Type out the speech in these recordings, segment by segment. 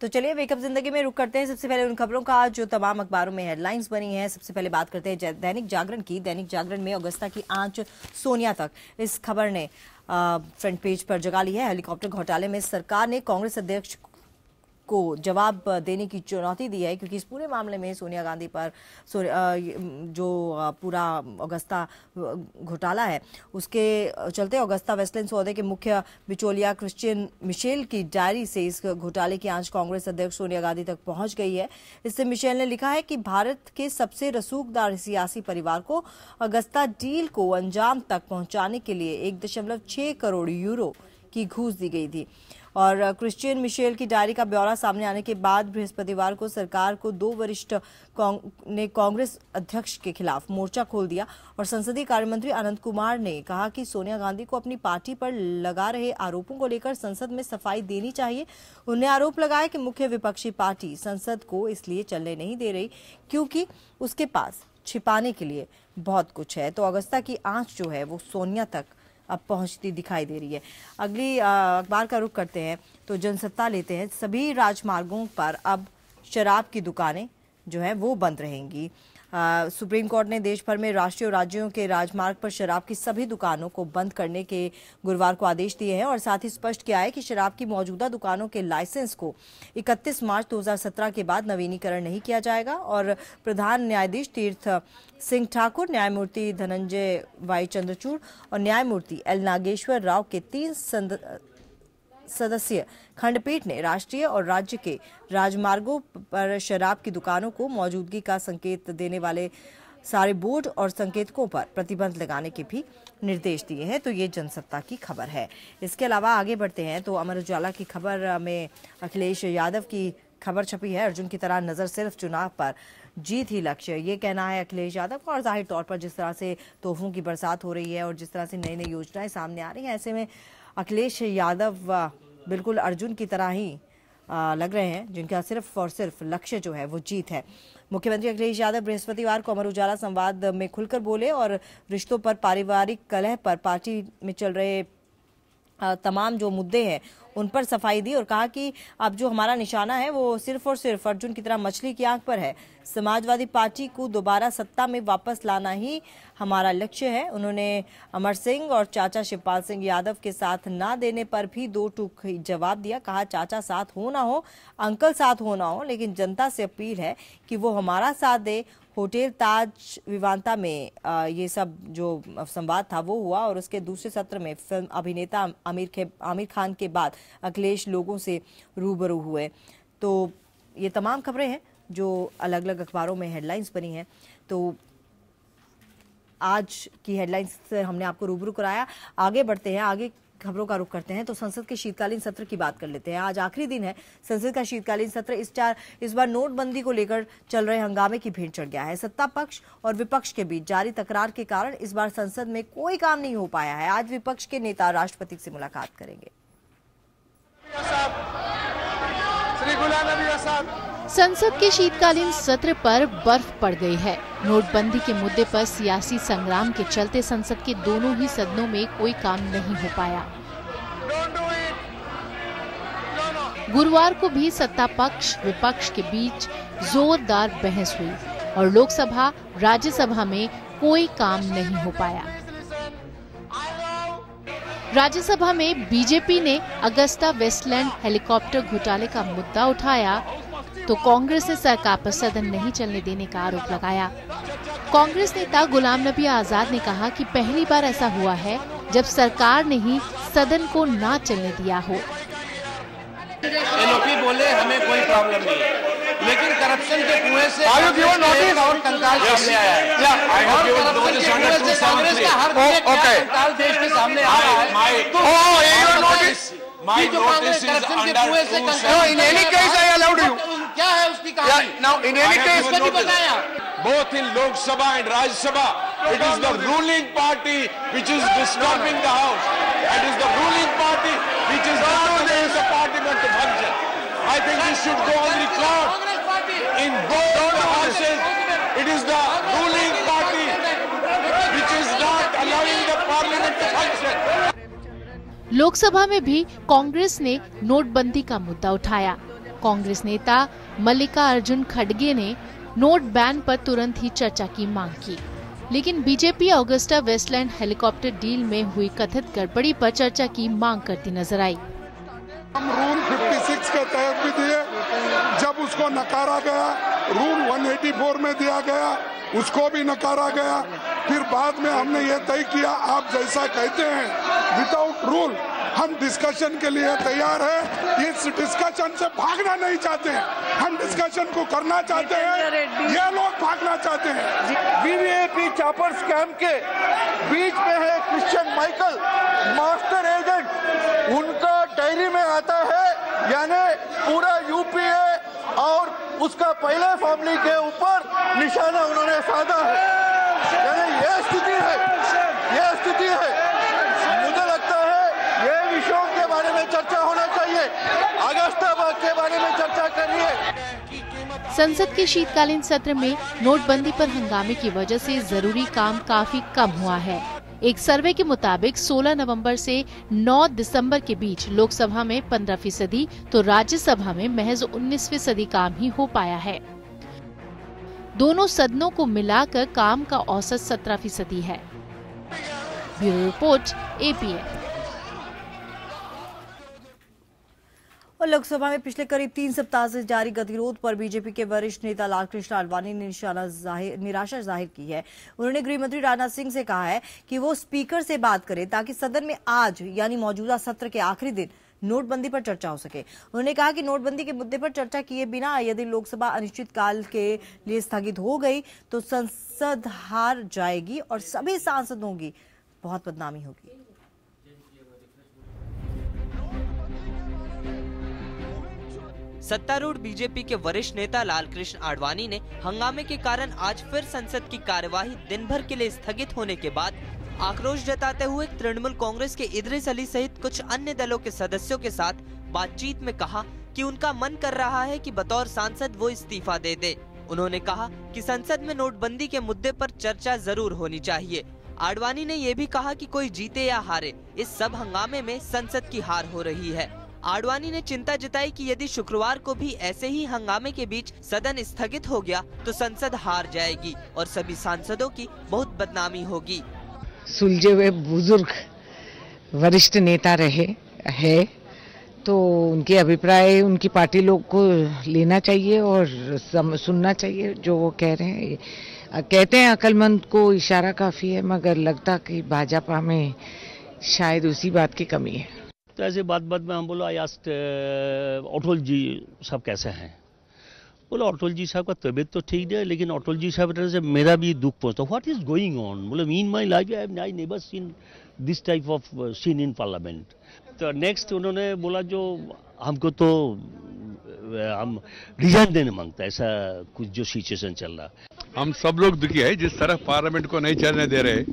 तो चलिए वेकअप जिंदगी में रुक करते हैं सबसे पहले उन खबरों का जो तमाम अखबारों में हेडलाइंस बनी हैं। सबसे पहले बात करते हैं दैनिक जागरण की। दैनिक जागरण में अगस्ता की आंच सोनिया तक, इस खबर ने फ्रंट पेज पर जगह ली है। हेलीकॉप्टर घोटाले में सरकार ने कांग्रेस अध्यक्ष को जवाब देने की चुनौती दी है, क्योंकि इस पूरे मामले में सोनिया गांधी पर जो पूरा अगस्ता घोटाला है उसके चलते अगस्ता वेस्टलैंड सौदे के मुख्य बिचौलिया क्रिश्चियन मिशेल की डायरी से इस घोटाले की आंच कांग्रेस अध्यक्ष सोनिया गांधी तक पहुंच गई है। इससे मिशेल ने लिखा है कि भारत के सबसे रसूखदार सियासी परिवार को अगस्ता डील को अंजाम तक पहुंचाने के लिए 1.6 करोड़ यूरो की घूस दी गई थी। और क्रिश्चियन मिशेल की डायरी का ब्यौरा सामने आने के बाद बृहस्पतिवार को सरकार को 2 वरिष्ठ ने कांग्रेस अध्यक्ष के खिलाफ मोर्चा खोल दिया और संसदीय कार्य मंत्री अनंत कुमार ने कहा कि सोनिया गांधी को अपनी पार्टी पर लगा रहे आरोपों को लेकर संसद में सफाई देनी चाहिए। उन्होंने आरोप लगाया कि मुख्य विपक्षी पार्टी संसद को इसलिए चलने नहीं दे रही क्योंकि उसके पास छिपाने के लिए बहुत कुछ है। तो अगस्ता की आंच जो है वो सोनिया तक अब पहुंचती दिखाई दे रही है। अगली अखबार का रुख करते हैं तो जनसत्ता लेते हैं। सभी राजमार्गों पर अब शराब की दुकानें जो है वो बंद रहेंगी। सुप्रीम कोर्ट ने देश भर में राष्ट्रीय और राज्यों के राजमार्ग पर शराब की सभी दुकानों को बंद करने के गुरुवार को आदेश दिए हैं और साथ ही स्पष्ट किया है कि शराब की मौजूदा दुकानों के लाइसेंस को 31 मार्च 2017 के बाद नवीनीकरण नहीं किया जाएगा। और प्रधान न्यायाधीश तीर्थ सिंह ठाकुर, न्यायमूर्ति धनंजय वाई चंद्रचूड़ और न्यायमूर्ति एल नागेश्वर राव के 3 सदस्यीय खंडपीठ ने राष्ट्रीय और राज्य के राजमार्गों पर शराब की दुकानों को मौजूदगी का संकेत देने वाले सारे बोर्ड और संकेतकों पर प्रतिबंध लगाने के भी निर्देश दिए हैं। तो ये जनसत्ता की खबर है। इसके अलावा आगे बढ़ते हैं तो अमर उजाला की खबर में अखिलेश यादव की खबर छपी है। अर्जुन की तरह नजर सिर्फ चुनाव पर, जीत ही लक्ष्य, ये कहना है अखिलेश यादव का। और जाहिर तौर पर जिस तरह से तोहफों की बरसात हो रही है और जिस तरह से नई नई योजनाएं सामने आ रही हैं, ऐसे में अखिलेश यादव बिल्कुल अर्जुन की तरह ही लग रहे हैं, जिनका सिर्फ और सिर्फ लक्ष्य जो है वो जीत है। मुख्यमंत्री अखिलेश यादव बृहस्पतिवार को अमर उजाला संवाद में खुलकर बोले और रिश्तों पर, पारिवारिक कलह पर, पार्टी में चल रहे तमाम जो मुद्दे हैं उन पर सफाई दी और कहा कि अब जो हमारा निशाना है वो सिर्फ और सिर्फ अर्जुन की तरह मछली की आंख पर है। समाजवादी पार्टी को दोबारा सत्ता में वापस लाना ही हमारा लक्ष्य है। उन्होंने अमर सिंह और चाचा शिवपाल सिंह यादव के साथ ना देने पर भी 2 टूक जवाब दिया। कहा चाचा साथ हो ना हो, अंकल साथ हो ना हो, लेकिन जनता से अपील है कि वो हमारा साथ दे। होटल ताज विवांता में ये सब जो संवाद था वो हुआ और उसके दूसरे सत्र में फिल्म अभिनेता आमिर खान के बाद अखिलेश लोगों से रूबरू हुए। तो ये तमाम खबरें हैं जो अलग अलग अखबारों में हेडलाइंस बनी हैं। तो आज की हेडलाइंस से हमने आपको रूबरू कराया। आगे बढ़ते हैं, आगे खबरों का रुख करते हैं तो संसद के शीतकालीन सत्र की बात कर लेते हैं। आज आखिरी दिन है संसद का शीतकालीन सत्र। इस बार नोटबंदी को लेकर चल रहे हंगामे की भीड़ चढ़ गया है। सत्ता पक्ष और विपक्ष के बीच जारी तकरार के कारण इस बार संसद में कोई काम नहीं हो पाया है। आज विपक्ष के नेता राष्ट्रपति से मुलाकात करेंगे। संसद के शीतकालीन सत्र पर बर्फ पड़ गई है। नोटबंदी के मुद्दे पर सियासी संग्राम के चलते संसद के दोनों ही सदनों में कोई काम नहीं हो पाया। गुरुवार को भी सत्ता पक्ष विपक्ष के बीच जोरदार बहस हुई और लोकसभा राज्यसभा में कोई काम नहीं हो पाया। राज्यसभा में बीजेपी ने अगस्ता वेस्टलैंड हेलीकॉप्टर घोटाले का मुद्दा उठाया तो कांग्रेस ने सरकार पर सदन नहीं चलने देने का आरोप लगाया। कांग्रेस नेता गुलाम नबी आजाद ने कहा कि पहली बार ऐसा हुआ है जब सरकार ने ही सदन को ना चलने दिया हो। एलओपी बोले हमें कोई प्रॉब्लम नहीं है, लेकिन करप्शन के कुएं से और कंकाल सामने आया है। कांग्रेस का हर कंकाल देश के सामने आ रहा है। क्या है उसकी कहानी? बताया both in Lok Sabha and Rajya Sabha, it is the ruling party which is disturbing the house. It is the ruling party which is not allowing the parliament to function. I think this should go on record. In both the houses, it is the ruling party which is not allowing the parliament to function. Lok Sabha में भी कांग्रेस ने नोटबंदी का मुद्दा उठाया। कांग्रेस नेता मल्लिकार्जुन खड़गे ने नोट बैन पर तुरंत ही चर्चा की मांग की, लेकिन BJP Agusta Westland helicopter deal में हुई कथित गड़बड़ी पर चर्चा की मांग करती नजर आई। हम रूल 56 के तहत भी दिए, जब उसको नकारा गया, रूल 184 में दिया गया, उसको भी नकारा गया। फिर बाद में हमने ये तय किया, आप जैसा कहते हैं विदाउट रूल हम डिस्कशन के लिए तैयार हैं। इस डिस्कशन से भागना नहीं चाहते हैं, हम डिस्कशन को करना चाहते हैं, ये लोग भागना चाहते हैं। वीवीआईपी चॉपर स्कैम के बीच में है क्रिश्चियन माइकल, मास्टर एजेंट, उनका डायरी में आता है, यानी पूरा यूपीए और उसका पहले फैमिली के ऊपर निशाना उन्होंने साधा है, यानी ये स्थिति है, ये स्थिति है। मुझे लगता है ये विषयों के बारे में चर्चा होना चाहिए, अगस्ता के बारे में चर्चा करिए। संसद के शीतकालीन सत्र में नोटबंदी पर हंगामे की वजह से जरूरी काम काफी कम हुआ है। एक सर्वे के मुताबिक 16 नवंबर से 9 दिसंबर के बीच लोकसभा में 15% तो राज्यसभा में महज 19% काम ही हो पाया है। दोनों सदनों को मिलाकर काम का औसत 17% है। Bureau report, APN। और लोकसभा में पिछले करीब 3 सप्ताह से जारी गतिरोध पर बीजेपी के वरिष्ठ नेता लालकृष्ण आडवाणी ने निराशा जाहिर की है। उन्होंने गृह मंत्री राजनाथ सिंह से कहा है कि वो स्पीकर से बात करें ताकि सदन में आज यानी मौजूदा सत्र के आखिरी दिन नोटबंदी पर चर्चा हो सके। उन्होंने कहा कि नोटबंदी के मुद्दे पर चर्चा किए बिना यदि लोकसभा अनिश्चितकाल के लिए स्थगित हो गई तो संसद हार जाएगी और सभी सांसदों की बहुत बदनामी होगी। सत्तारूढ़ बीजेपी के वरिष्ठ नेता लालकृष्ण आडवाणी ने हंगामे के कारण आज फिर संसद की कार्यवाही दिन भर के लिए स्थगित होने के बाद आक्रोश जताते हुए तृणमूल कांग्रेस के इदरीस अली सहित कुछ अन्य दलों के सदस्यों के साथ बातचीत में कहा कि उनका मन कर रहा है कि बतौर सांसद वो इस्तीफा दे दे। उन्होंने कहा कि संसद में नोटबंदी के मुद्दे पर चर्चा जरूर होनी चाहिए। आडवाणी ने ये भी कहा कि कोई जीते या हारे, इस सब हंगामे में संसद की हार हो रही है। आडवाणी ने चिंता जताई कि यदि शुक्रवार को भी ऐसे ही हंगामे के बीच सदन स्थगित हो गया तो संसद हार जाएगी और सभी सांसदों की बहुत बदनामी होगी। सुलझे हुए बुजुर्ग वरिष्ठ नेता रहे है तो उनके अभिप्राय उनकी पार्टी लोग को लेना चाहिए और सुनना चाहिए जो वो कह रहे हैं। कहते हैं अक्लमंद को इशारा काफी है, मगर लगता कि भाजपा में शायद उसी बात की कमी है। तो ऐसे बात में हम बोला आस्ट अटल जी साहब कैसे हैं? बोला अटल जी साहब का तबीयत तो ठीक है, लेकिन अटल जी साहब से मेरा भी दुख पहुंचता। What is going on? बोले in my life I never seen this type of scene in parliament. तो नेक्स्ट उन्होंने बोला जो हमको तो हम रिजाइन देने मांगता है, ऐसा कुछ जो सिचुएशन चल रहा। हम सब लोग दुखी है जिस तरह पार्लियामेंट को नहीं चलने दे रहे,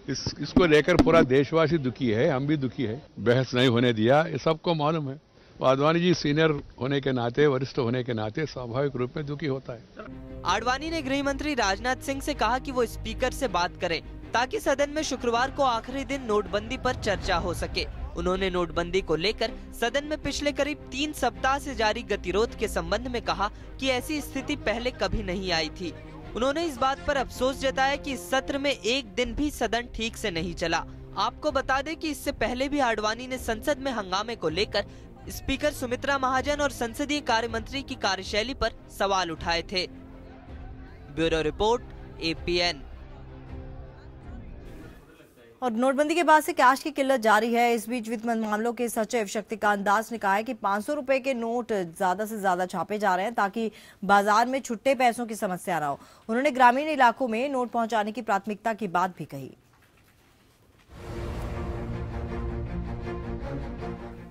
इसको लेकर पूरा देशवासी दुखी है, हम भी दुखी है। बहस नहीं होने दिया, ये सबको मालूम है। आडवाणी जी सीनियर होने के नाते, वरिष्ठ होने के नाते स्वाभाविक रूप में दुखी होता है। आडवाणी ने गृह मंत्री राजनाथ सिंह से कहा कि वो स्पीकर से बात करें ताकि सदन में शुक्रवार को आखिरी दिन नोटबंदी पर चर्चा हो सके। उन्होंने नोटबंदी को लेकर सदन में पिछले करीब 3 सप्ताह से जारी गतिरोध के संबंध में कहा कि ऐसी स्थिति पहले कभी नहीं आई थी। उन्होंने इस बात पर अफसोस जताया कि इस सत्र में एक दिन भी सदन ठीक से नहीं चला। आपको बता दें कि इससे पहले भी आडवाणी ने संसद में हंगामे को लेकर स्पीकर सुमित्रा महाजन और संसदीय कार्य मंत्री की कार्यशैली पर सवाल उठाए थे। Bureau report, APN। और नोटबंदी के बाद से कैश की किल्लत जारी है। इस बीच वित्त मामलों के सचिव शक्तिकांत दास ने कहा है कि 500 रुपए के नोट ज्यादा से ज्यादा छापे जा रहे हैं ताकि बाजार में छुट्टे पैसों की समस्या न हो। उन्होंने ग्रामीण इलाकों में नोट पहुंचाने की प्राथमिकता की बात भी कही।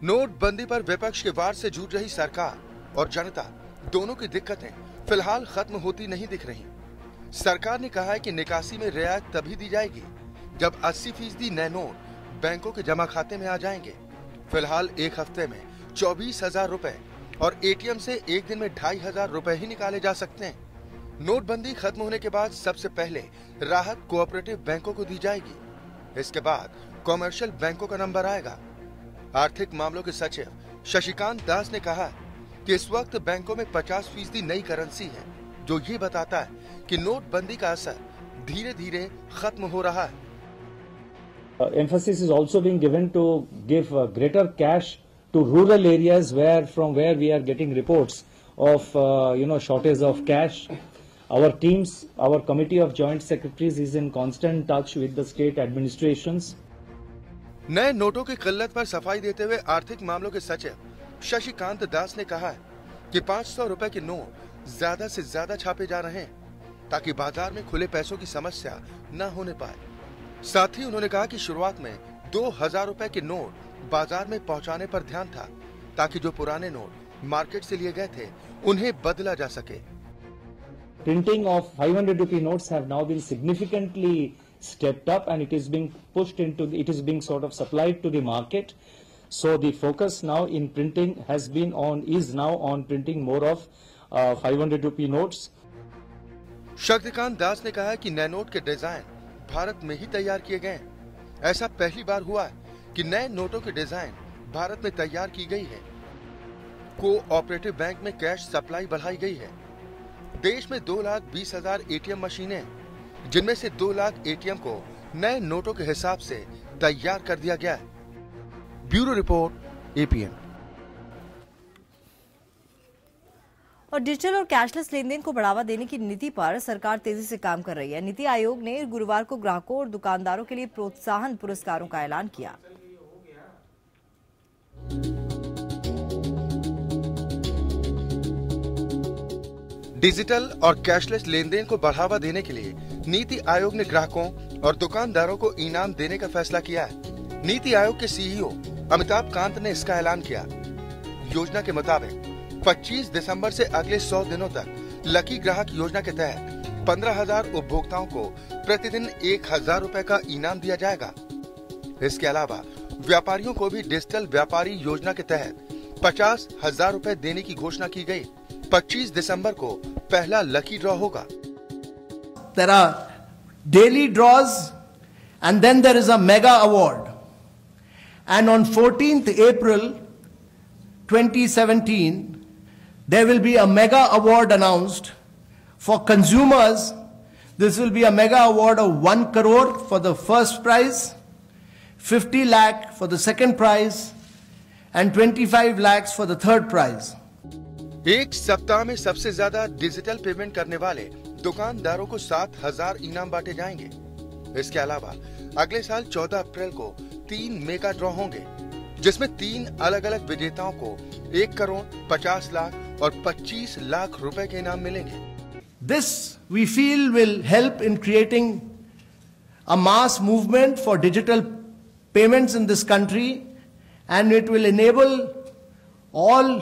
नोटबंदी पर विपक्ष के वार से जूझ रही सरकार और जनता दोनों की दिक्कतें फिलहाल खत्म होती नहीं दिख रही। सरकार ने कहा है कि निकासी में रियायत तभी दी जाएगी जब 80% नए नोट बैंकों के जमा खाते में आ जाएंगे। फिलहाल एक हफ्ते में 24,000 रुपए और ATM से एक दिन में 2,500 रुपए ही निकाले जा सकते हैं। नोटबंदी खत्म होने के बाद सबसे पहले राहत कोऑपरेटिव बैंकों को दी जाएगी। इसके बाद कॉमर्शियल बैंकों का नंबर आएगा। आर्थिक मामलों के सचिव शशिकांत दास ने कहा कि इस वक्त बैंकों में 50% नई करेंसी है, जो ये बताता है कि नोटबंदी का असर धीरे धीरे खत्म हो रहा है। Emphasis is also being given to give greater cash to rural areas from where we are getting reports of shortage of cash. Our teams, our committee of joint secretaries is in constant touch with the state administrations. नए नोटों की किल्लत पर सफाई देते हुए आर्थिक मामलों के सचिव शशिकांत दास ने कहा है कि 500 रुपए के नोट ज्यादा से ज्यादा छापे जा रहे हैं ताकि बाजार में खुले पैसों की समस्या न होने पाए। साथ ही उन्होंने कहा कि शुरुआत में 2000 रुपए के नोट बाजार में पहुंचाने पर ध्यान था ताकि जो पुराने नोट मार्केट से लिए गए थे उन्हें बदला जा सके। Printing of 500 rupee notes have now been significantly stepped up, and it is being sort of supplied to the market. So the focus now in printing is now on printing more of 500 rupee notes. Shaktikanta Das ने कहा कि नए note के design Bharat में ही तैयार किए गए हैं। ऐसा पहली बार हुआ है कि नए नोटों की डिजाइन भारत में तैयार की गई है। कोऑपरेटिव बैंक में कैश सप्लाई बढ़ाई गई है। देश में 2,20,000 एटीएम मशीनें, जिनमें से 2 लाख एटीएम को नए नोटों के हिसाब से तैयार कर दिया गया है। Bureau report, APN. और डिजिटल और कैशलेस लेनदेन को बढ़ावा देने की नीति पर सरकार तेजी से काम कर रही है। नीति आयोग ने गुरुवार को ग्राहकों और दुकानदारों के लिए प्रोत्साहन पुरस्कारों का ऐलान किया। डिजिटल और कैशलेस लेनदेन को बढ़ावा देने के लिए नीति आयोग ने ग्राहकों और दुकानदारों को इनाम देने का फैसला किया है। नीति आयोग के सीईओ अमिताभ कांत ने इसका ऐलान किया। योजना के मुताबिक 25 दिसंबर से अगले 100 दिनों तक लकी ग्राहक योजना के तहत 15,000 उपभोक्ताओं को प्रतिदिन 1,000 रुपए का इनाम दिया जाएगा। इसके अलावा व्यापारियों को भी डिजिटल व्यापारी योजना के तहत 50,000 रुपए देने की घोषणा की गई। 25 दिसंबर को पहला लकी ड्रॉ होगा। There are daily draws and then there is a mega award. And on 14th April 2017, there will be a mega award announced for consumers. This will be a mega award of 1 crore for the first prize, 50 lakh for the second prize, and 25 lakhs for the third prize. एक सप्ताह में सबसे ज्यादा digital payment करने वाले दुकानदारों को 7,000 इनाम बांटे जाएंगे। इसके अलावा अगले साल 14 अप्रैल को 3 मेगा ड्रॉ होंगे, जिसमें 3 अलग अलग विजेताओं को 1 करोड़ 50 लाख और 25 लाख रुपए के इनाम मिलेंगे। This we feel will help in creating a mass movement for digital payments in this country, and it will enable all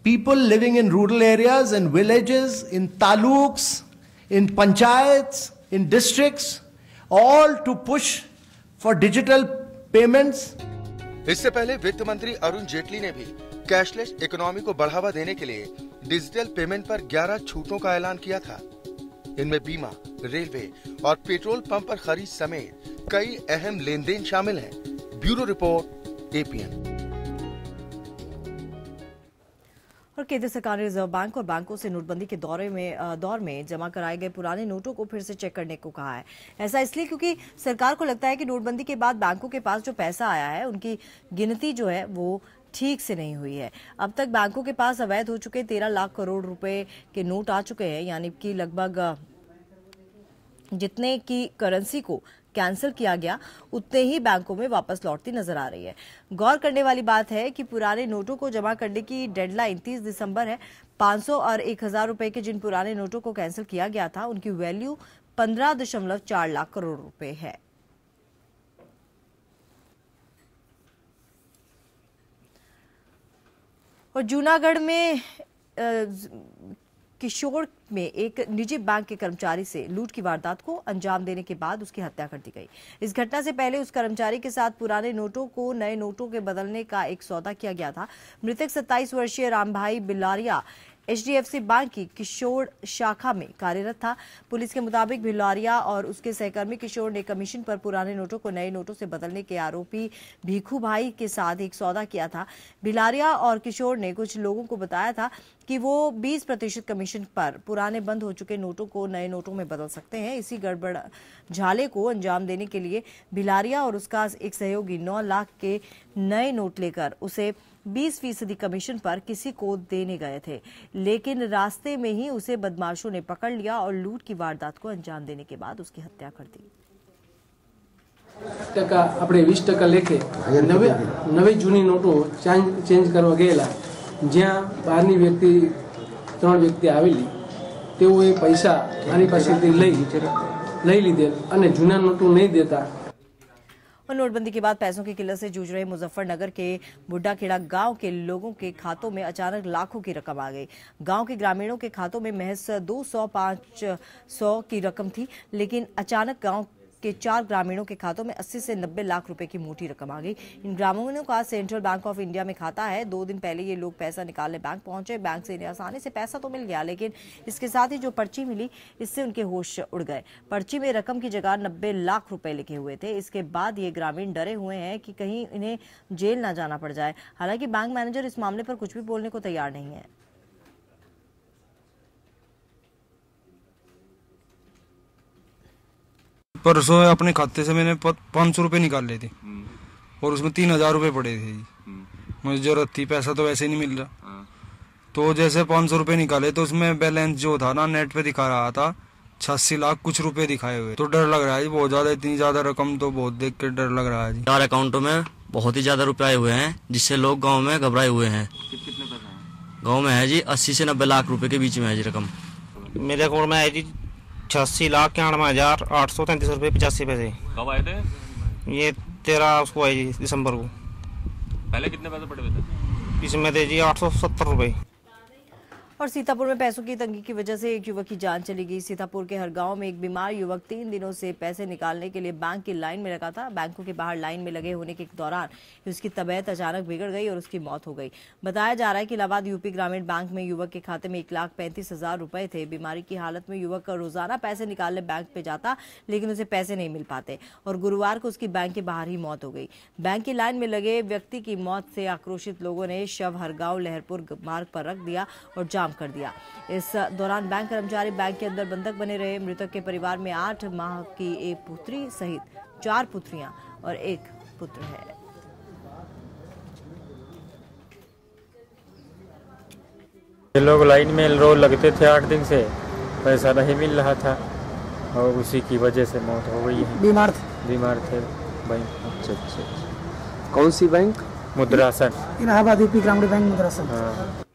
people living in rural areas, in villages, in taluks, in panchayats, in districts, all to push for digital payments. इससे पहले वित्त मंत्री अरुण जेटली ने भी cashless economy को बढ़ावा देने के लिए डिजिटल पेमेंट पर 11 छूटों का ऐलान किया था। इनमें बीमा, रेलवे और पेट्रोल पंप पर खरीद समेत कई अहम लेनदेन शामिल हैं। Bureau report, APN. और केंद्र सरकार ने रिजर्व बैंक और बैंकों से नोटबंदी के दौर में जमा कराए गए पुराने नोटों को फिर से चेक करने को कहा है। ऐसा इसलिए क्योंकि सरकार को लगता है कि नोटबंदी के बाद बैंकों के पास जो पैसा आया है उनकी गिनती जो है वो ठीक से नहीं हुई है। अब तक बैंकों के पास अवैध हो चुके 13 लाख करोड़ रुपए के नोट आ चुके हैं, यानी कि लगभग जितने की करेंसी को कैंसिल किया गया उतने ही बैंकों में वापस लौटती नजर आ रही है। गौर करने वाली बात है कि पुराने नोटों को जमा करने की डेडलाइन 30 दिसंबर है। 500 और 1,000 रुपए के जिन पुराने नोटों को कैंसिल किया गया था उनकी वैल्यू 15.4 लाख करोड़ रुपए है। और जूनागढ़ में किशोर में एक निजी बैंक के कर्मचारी से लूट की वारदात को अंजाम देने के बाद उसकी हत्या कर दी गई। इस घटना से पहले उस कर्मचारी के साथ पुराने नोटों को नए नोटों के बदलने का एक सौदा किया गया था। मृतक 27 वर्षीय रामभाई बिलारिया HDFC बैंक की किशोर शाखा में कार्यरत था। पुलिस के मुताबिक भिलारिया और उसके सहकर्मी किशोर ने कमीशन पर पुराने नोटों को नए नोटों से बदलने के आरोपी भीखू भाई के साथ एक सौदा किया था। भिलारिया और किशोर ने कुछ लोगों को बताया था कि वो 20% कमीशन पर पुराने बंद हो चुके नोटों को नए नोटों में बदल सकते हैं। इसी गड़बड़ झाले को अंजाम देने के लिए भिलारिया और उसका एक सहयोगी 9 लाख के नए नोट लेकर उसे 20% कमीशन पर किसी को देने गए थे, लेकिन रास्ते में ही उसे बदमाशों ने पकड़ लिया और लूट की वारदात को अंजाम देने के बाद उसकी हत्या कर दी। टका अपने 20% लेके नवी जूनी नोटो चेंज करवा गयेला, ज्यां बारनी व्यक्ति 3 व्यक्ति आवेली तेओए पैसा आनी पासेथी लई लीधेल अने जूना नोटो नहीं देता। और नोटबंदी के बाद पैसों की किल्लत से जूझ रहे मुजफ्फरनगर के बुड्ढाखेड़ा गांव के लोगों के खातों में अचानक लाखों की रकम आ गई। गांव के ग्रामीणों के खातों में महज 200-500 की रकम थी, लेकिन अचानक गांव के 4 ग्रामीणों के खातों में 80 से 90 लाख रुपए की मोटी रकम आ गई। इन ग्रामीणों का सेंट्रल बैंक ऑफ इंडिया में खाता है। 2 दिन पहले ये लोग पैसा निकालने बैंक पहुंचे। बैंक से इन्हें आसानी से पैसा तो मिल गया, लेकिन इसके साथ ही जो पर्ची मिली इससे उनके होश उड़ गए। पर्ची में रकम की जगह 90 लाख रुपए लिखे हुए थे। इसके बाद ये ग्रामीण डरे हुए हैं कि कहीं इन्हें जेल ना जाना पड़ जाए। हालांकि बैंक मैनेजर इस मामले पर कुछ भी बोलने को तैयार नहीं है। परसों अपने खाते से मैंने 500 रुपए निकाल लिए थे और उसमें 3000 रुपए पड़े थे। मुझे जरूरत थी, पैसा तो वैसे ही नहीं मिल रहा। तो जैसे 500 रुपए निकाले तो उसमें बैलेंस जो था ना नेट पे दिखा रहा था 86 लाख कुछ रुपए दिखाए हुए। तो डर लग रहा है जी बहुत ज्यादा, इतनी ज्यादा रकम तो बहुत देख के डर लग रहा है जी। 4 अकाउंटों में बहुत ही ज्यादा रुपए आए हुए हैं, जिससे लोग गाँव में घबराए हुए हैं। कितने पैसा है गाँव में है जी 80 से 90 लाख रुपए के बीच में है जी रकम। मेरे अकाउंट में है जी 86,91,833 रुपये 85 पैसे। कब आए थे ये? 13 उसको आए जी दिसंबर को। पहले कितने पैसे पड़े हुए थे? इसमें थे जी 870 रुपये। और सीतापुर में पैसों की तंगी की वजह से एक युवक की जान चली गई। सीतापुर के हर गांव में एक बीमार युवक 3 दिनों से पैसे निकालने के लिए बैंक की लाइन में लगा था। बैंकों के बाहर लाइन में लगे होने के दौरान उसकी तबीयत अचानक बिगड़ गई और उसकी मौत हो गई। बताया जा रहा है कि इलाहाबाद यूपी ग्रामीण बैंक में युवक के खाते में 1,35,000 रुपए थे। बीमारी की हालत में युवक रोजाना पैसे निकालने बैंक पे जाता, लेकिन उसे पैसे नहीं मिल पाते और गुरुवार को उसकी बैंक के बाहर ही मौत हो गई। बैंक की लाइन में लगे व्यक्ति की मौत से आक्रोशित लोगों ने शव हरगांव लहरपुर मार्ग पर रख दिया और जाम कर दिया। इस दौरान बैंक कर्मचारी बैंक के अंदर बंधक बने रहे। मृतक के परिवार में 8 माह की एक पुत्री सहित 4 पुत्रियां और 1 पुत्र है। ये लोग लाइन में रोज लगते थे 8 दिन से, पैसा नहीं मिल रहा था और उसी की वजह से मौत हो गई है। बीमार थे बैंक। अच्छा। कौन सी बैंक? मुद्रासन, इलाहाबाद यूपी ग्रामीण बैंक मुद्रासन। हाँ।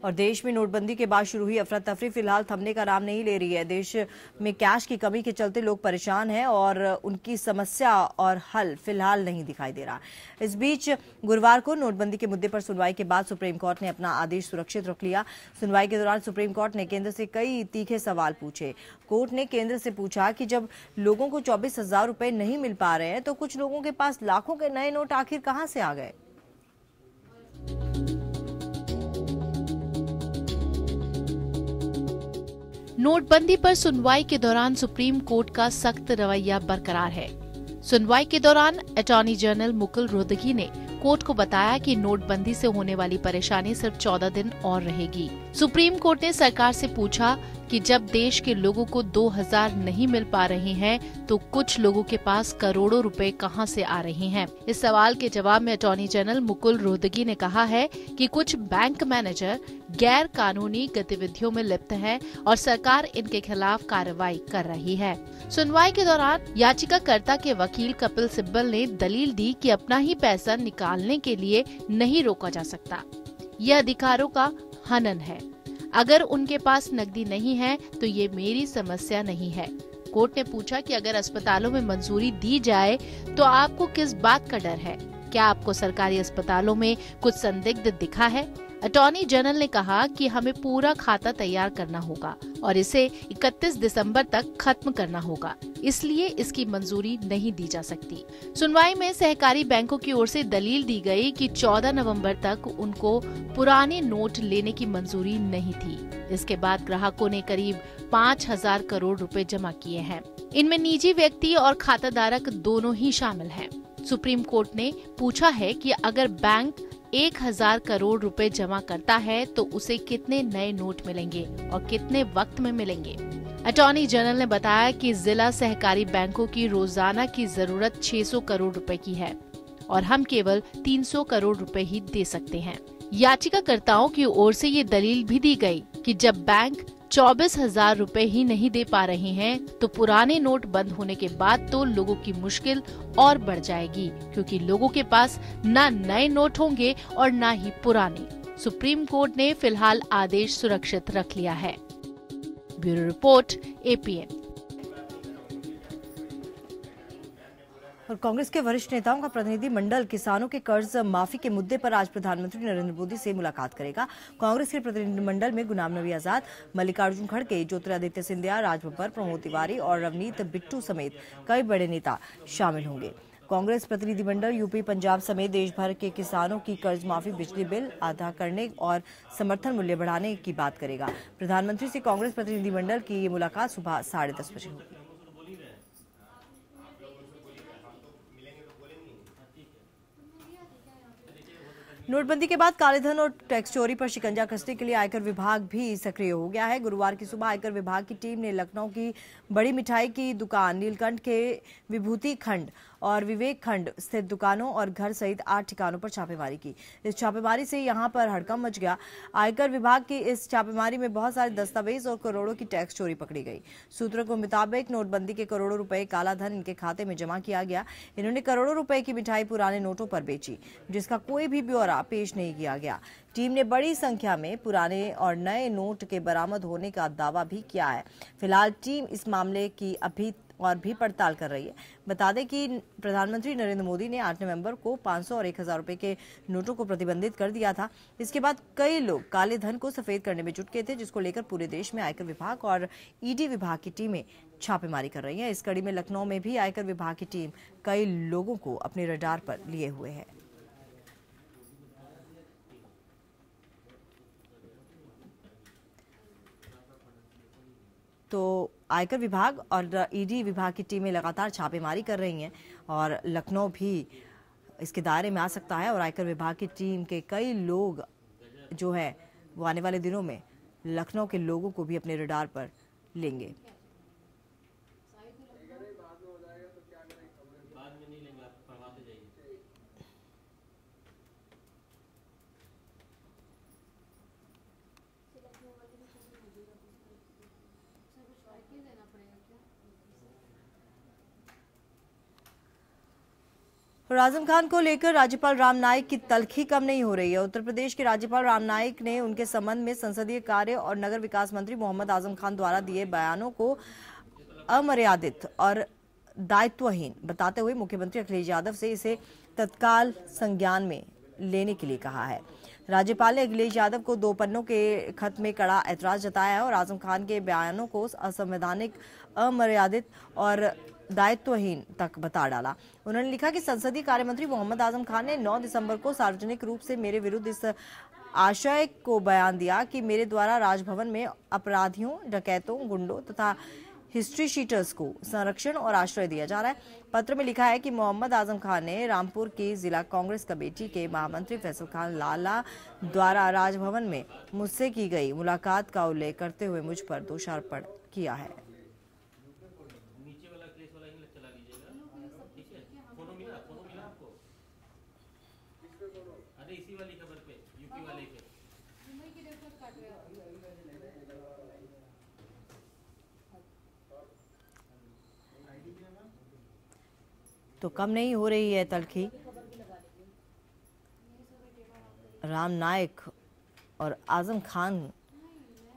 और देश में नोटबंदी के बाद शुरू हुई अफरा तफरी फिलहाल थमने का नाम नहीं ले रही है। देश में कैश की कमी के चलते लोग परेशान हैं और उनकी समस्या और हल फिलहाल नहीं दिखाई दे रहा। इस बीच गुरुवार को नोटबंदी के मुद्दे पर सुनवाई के बाद सुप्रीम कोर्ट ने अपना आदेश सुरक्षित रख लिया। सुनवाई के दौरान सुप्रीम कोर्ट ने केंद्र से कई तीखे सवाल पूछे। कोर्ट ने केंद्र से पूछा कि जब लोगों को 24,000 रुपए नहीं मिल पा रहे हैं तो कुछ लोगों के पास लाखों के नए नोट आखिर कहां से आ गए। नोटबंदी पर सुनवाई के दौरान सुप्रीम कोर्ट का सख्त रवैया बरकरार है। सुनवाई के दौरान अटॉर्नी जनरल मुकुल रोहतगी ने कोर्ट को बताया कि नोटबंदी से होने वाली परेशानी सिर्फ 14 दिन और रहेगी। सुप्रीम कोर्ट ने सरकार से पूछा कि जब देश के लोगों को 2,000 नहीं मिल पा रहे हैं तो कुछ लोगों के पास करोड़ों रुपए कहां से आ रहे हैं। इस सवाल के जवाब में अटॉर्नी जनरल मुकुल रोहतगी ने कहा है कि कुछ बैंक मैनेजर गैर कानूनी गतिविधियों में लिप्त हैं और सरकार इनके खिलाफ कार्रवाई कर रही है। सुनवाई के दौरान याचिकाकर्ता के वकील कपिल सिब्बल ने दलील दी कि अपना ही पैसा निकालने के लिए नहीं रोका जा सकता, यह अधिकारों का हनन है। अगर उनके पास नकदी नहीं है तो ये मेरी समस्या नहीं है। कोर्ट ने पूछा कि अगर अस्पतालों में मंजूरी दी जाए तो आपको किस बात का डर है? क्या आपको सरकारी अस्पतालों में कुछ संदिग्ध दिखा है? अटॉर्नी जनरल ने कहा कि हमें पूरा खाता तैयार करना होगा और इसे 31 दिसंबर तक खत्म करना होगा, इसलिए इसकी मंजूरी नहीं दी जा सकती। सुनवाई में सहकारी बैंकों की ओर से दलील दी गई कि 14 नवंबर तक उनको पुराने नोट लेने की मंजूरी नहीं थी। इसके बाद ग्राहकों ने करीब 5,000 करोड़ रुपए जमा किए हैं। इनमें निजी व्यक्ति और खाताधारक दोनों ही शामिल हैं। सुप्रीम कोर्ट ने पूछा है कि अगर बैंक 1,000 करोड़ रुपए जमा करता है तो उसे कितने नए नोट मिलेंगे और कितने वक्त में मिलेंगे। अटॉर्नी जनरल ने बताया कि जिला सहकारी बैंकों की रोजाना की जरूरत 600 करोड़ रुपए की है और हम केवल 300 करोड़ रुपए ही दे सकते हैं। याचिकाकर्ताओं की ओर से ये दलील भी दी गई कि जब बैंक 24,000 रुपए ही नहीं दे पा रहे हैं तो पुराने नोट बंद होने के बाद तो लोगों की मुश्किल और बढ़ जाएगी, क्योंकि लोगों के पास ना नए नोट होंगे और ना ही पुराने। सुप्रीम कोर्ट ने फिलहाल आदेश सुरक्षित रख लिया है। Bureau report, APN। और कांग्रेस के वरिष्ठ नेताओं का प्रतिनिधि मंडल किसानों के कर्ज माफी के मुद्दे पर आज प्रधानमंत्री नरेंद्र मोदी से मुलाकात करेगा। कांग्रेस के प्रतिनिधिमंडल में गुलाम नबी आजाद, मल्लिकार्जुन खड़गे, ज्योतिरादित्य सिंधिया, राज बब्बर, प्रमोद तिवारी और रवनीत बिट्टू समेत कई बड़े नेता शामिल होंगे। कांग्रेस प्रतिनिधिमंडल यूपी, पंजाब समेत देश भर के किसानों की कर्ज माफी, बिजली बिल आधा करने और समर्थन मूल्य बढ़ाने की बात करेगा। प्रधानमंत्री से कांग्रेस प्रतिनिधिमंडल की ये मुलाकात सुबह 10:30 बजे होगी। नोटबंदी के बाद कालेधन और टैक्स चोरी पर शिकंजा कसने के लिए आयकर विभाग भी सक्रिय हो गया है। गुरुवार की सुबह आयकर विभाग की टीम ने लखनऊ की बड़ी मिठाई की दुकान, नीलकंठ के विभूति खंड और विवेक खंड स्थित दुकानों और घर सहित 8 ठिकानों पर छापेमारी की। इस छापेमारी से यहां पर हड़कंप मच गया। आयकर विभाग की इस छापेमारी में बहुत सारे दस्तावेज और करोड़ों की टैक्स चोरी पकड़ी गई। सूत्रों के मुताबिक नोटबंदी के करोड़ों रुपए काला धन इनके खाते में जमा किया गया। इन्होंने करोड़ों रुपए की मिठाई पुराने नोटों पर बेची, जिसका कोई भी ब्यौरा पेश नहीं किया गया। टीम ने बड़ी संख्या में पुराने और नए नोट के बरामद होने का दावा भी किया है। फिलहाल टीम इस मामले की अभी और भी पड़ताल कर रही है। बता दें कि प्रधानमंत्री नरेंद्र मोदी ने 8 नवंबर को 500 और 1,000 रुपए के नोटों को प्रतिबंधित कर दिया था। इसके बाद कई लोग काले धन को सफेद करने में जुट गए थे, जिसको लेकर पूरे देश में आयकर विभाग और ईडी विभाग की टीमें छापेमारी कर रही हैं। इस कड़ी में लखनऊ में भी आयकर विभाग की टीम कई लोगों को अपने रडार पर लिए हुए है। तो आयकर विभाग और ईडी विभाग की टीमें लगातार छापेमारी कर रही हैं और लखनऊ भी इसके दायरे में आ सकता है। और आयकर विभाग की टीम के कई लोग जो है वो आने वाले दिनों में लखनऊ के लोगों को भी अपने रडार पर लेंगे। और आजम खान को लेकर राज्यपाल राम नाईक की तल्खी कम नहीं हो रही है। उत्तर प्रदेश के राज्यपाल राम नाईक ने उनके संबंध में संसदीय कार्य और नगर विकास मंत्री मोहम्मद आजम खान द्वारा दिए बयानों को अमर्यादित और दायित्वहीन बताते हुए मुख्यमंत्री अखिलेश यादव से इसे तत्काल संज्ञान में लेने के लिए कहा है। राज्यपाल ने अखिलेश यादव को 2 पन्नों के खत में कड़ा ऐतराज जताया है और आजम खान के बयानों को असंवैधानिक, अमर्यादित और दायित्वहीन तक बता डाला। उन्होंने लिखा कि संसदीय कार्य मंत्री मोहम्मद आजम खान ने 9 दिसंबर को सार्वजनिक रूप से मेरे विरुद्ध इस आशय को बयान दिया कि मेरे द्वारा राजभवन में अपराधियों, डकैतों, गुंडों तथा हिस्ट्री शीटर्स को संरक्षण और आश्रय दिया जा रहा है। पत्र में लिखा है कि मोहम्मद आजम खान ने रामपुर की जिला कांग्रेस कमेटी के महामंत्री फैसल खान लाला द्वारा राजभवन में मुझसे की गई मुलाकात का उल्लेख करते हुए मुझ पर दोषारोपण किया है। तो कम नहीं हो रही है तल्खी। राम नाईक और आजम खान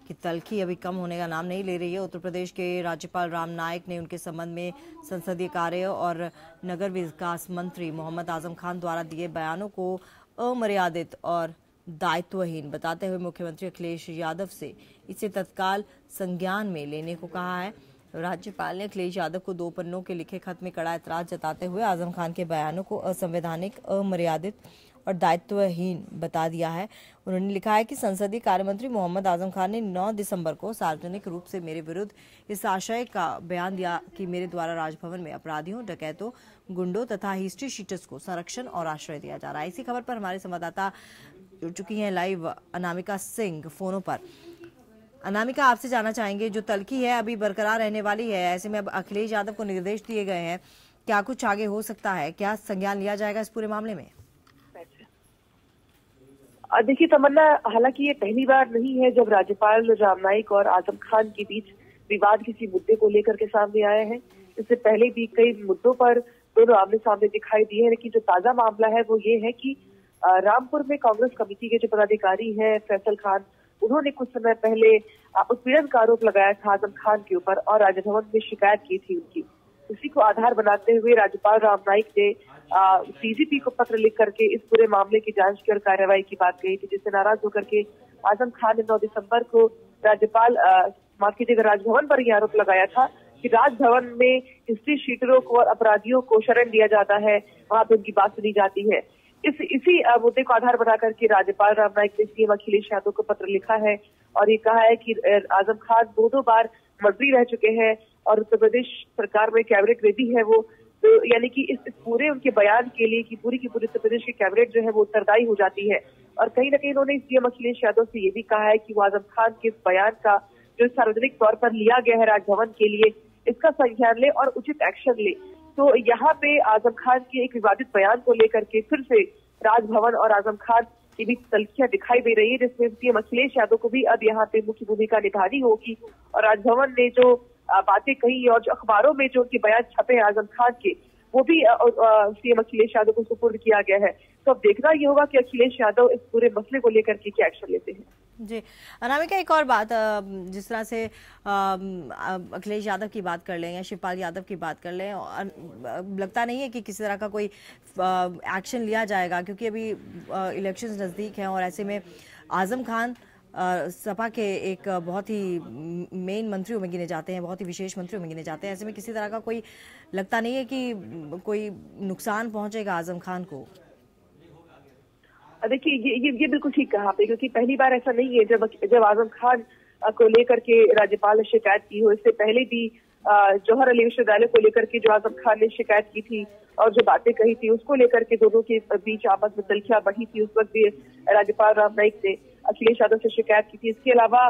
की तल्खी अभी कम होने का नाम नहीं ले रही है। उत्तर प्रदेश के राज्यपाल राम नाईक ने उनके संबंध में संसदीय कार्य और नगर विकास मंत्री मोहम्मद आजम खान द्वारा दिए बयानों को अमर्यादित और दायित्वहीन बताते हुए मुख्यमंत्री अखिलेश यादव से इसे तत्काल संज्ञान में लेने को कहा है। राज्यपाल ने अखिलेश यादव को 2 पन्नों के लिखे खत में कड़ा ऐतराज जताते हुए आजम खान के बयानों को असंवैधानिक, अमर्यादित और दायित्वहीन बता दिया है। उन्होंने लिखा है कि संसदीय कार्य मंत्री मोहम्मद आजम खान ने 9 दिसंबर को सार्वजनिक रूप से मेरे विरुद्ध इस आशय का बयान दिया कि मेरे द्वारा राजभवन में अपराधियों, डकैतों, गुंडों तथा हिस्ट्री शीटर्स को संरक्षण और आश्रय दिया जा रहा है। इसी खबर पर हमारे संवाददाता जुड़ चुकी हैं लाइव अनामिका सिंह फोनों पर। अनामिका, आपसे जानना चाहेंगे, जो तल्खी है अभी बरकरार रहने वाली है, ऐसे में अब अखिलेश यादव को निर्देश दिए गए हैं, क्या कुछ आगे हो सकता है? क्या संज्ञान लिया जाएगा इस पूरे मामले में? देखिए तमन्ना, हालांकि ये पहली बार नहीं है जब राज्यपाल राम नाईक और आजम खान के बीच विवाद किसी मुद्दे को लेकर के सामने आया है। इससे पहले भी कई मुद्दों पर दोनों आमने सामने दिखाई दिए हैं, लेकिन जो ताजा मामला है वो ये है कि रामपुर में कांग्रेस कमेटी के जो पदाधिकारी हैं फैसल खान, उन्होंने कुछ समय पहले उत्पीड़न का आरोप लगाया था आजम खान के ऊपर और राजभवन में शिकायत की थी उनकी। इसी को आधार बनाते हुए राज्यपाल राम नाईक ने डीजीपी को पत्र लिख करके इस पूरे मामले की जांच की और कार्रवाई की बात कही थी, जिससे नाराज होकर के आजम खान ने 9 दिसंबर को माफ कीजिएगा राजभवन पर यह आरोप लगाया था कि राजभवन में हिस्ट्री शीटरों को और अपराधियों को शरण दिया जाता है, वहां पे उनकी बात सुनी जाती है। इसी मुद्दे को आधार बना करके राज्यपाल राम नाईक ने सीएम अखिलेश यादव को पत्र लिखा है और ये कहा है कि आजम खान 2 बार मंत्री रह चुके हैं और उत्तर प्रदेश सरकार में कैबिनेट में भी है वो, तो यानी कि इस पूरे उनके बयान के लिए कि पूरी की पूरी उत्तर प्रदेश की कैबिनेट जो है वो उत्तरदायी हो जाती है। और कहीं ना कहीं उन्होंने सीएम अखिलेश यादव से ये भी कहा है कि वो आजम खान के इस बयान का जो सार्वजनिक तौर पर लिया गया है राजभवन के लिए, इसका संज्ञान ले और उचित एक्शन ले। तो यहाँ पे आजम खान के एक विवादित बयान को लेकर के फिर से राजभवन और आजम खान के बीच तल्खियां दिखाई दे रही है, जिसमें सीएम अखिलेश यादव को भी अब यहाँ पे मुख्य भूमिका निभानी होगी। और राजभवन ने जो बातें कही और जो अखबारों में जो उनके बयान छपे आजम खान के, वो भी सीएम अखिलेश यादव को सुपुर्द किया गया है। तो अब देखना ये होगा कि अखिलेश यादव इस पूरे मसले को लेकर के क्या एक्शन लेते हैं। जी अनामिका, एक और बात, जिस तरह से अखिलेश यादव की बात कर लें या शिवपाल यादव की बात कर लें, लगता नहीं है कि किसी तरह का कोई एक्शन लिया जाएगा, क्योंकि अभी इलेक्शंस नज़दीक हैं और ऐसे में आजम खान सपा के एक बहुत ही मेन मंत्रियों में गिने जाते हैं, बहुत ही विशेष मंत्रियों में गिने जाते हैं। ऐसे में किसी तरह का कोई लगता नहीं है कि कोई नुकसान पहुंचेगा आजम खान को। देखिए ये बिल्कुल ठीक कहा आपने, क्योंकि पहली बार ऐसा नहीं है जब आजम खान को लेकर के राज्यपाल ने शिकायत की हो। इससे पहले भी जौहर अली विश्वविद्यालय को लेकर के जो आजम खान ने शिकायत की थी और जो बातें कही थी उसको लेकर के दोनों के बीच आपस में तल्खियां बढ़ी थी। उस वक्त भी राज्यपाल राम नाईक ने अखिलेश यादव से शिकायत की थी। इसके अलावा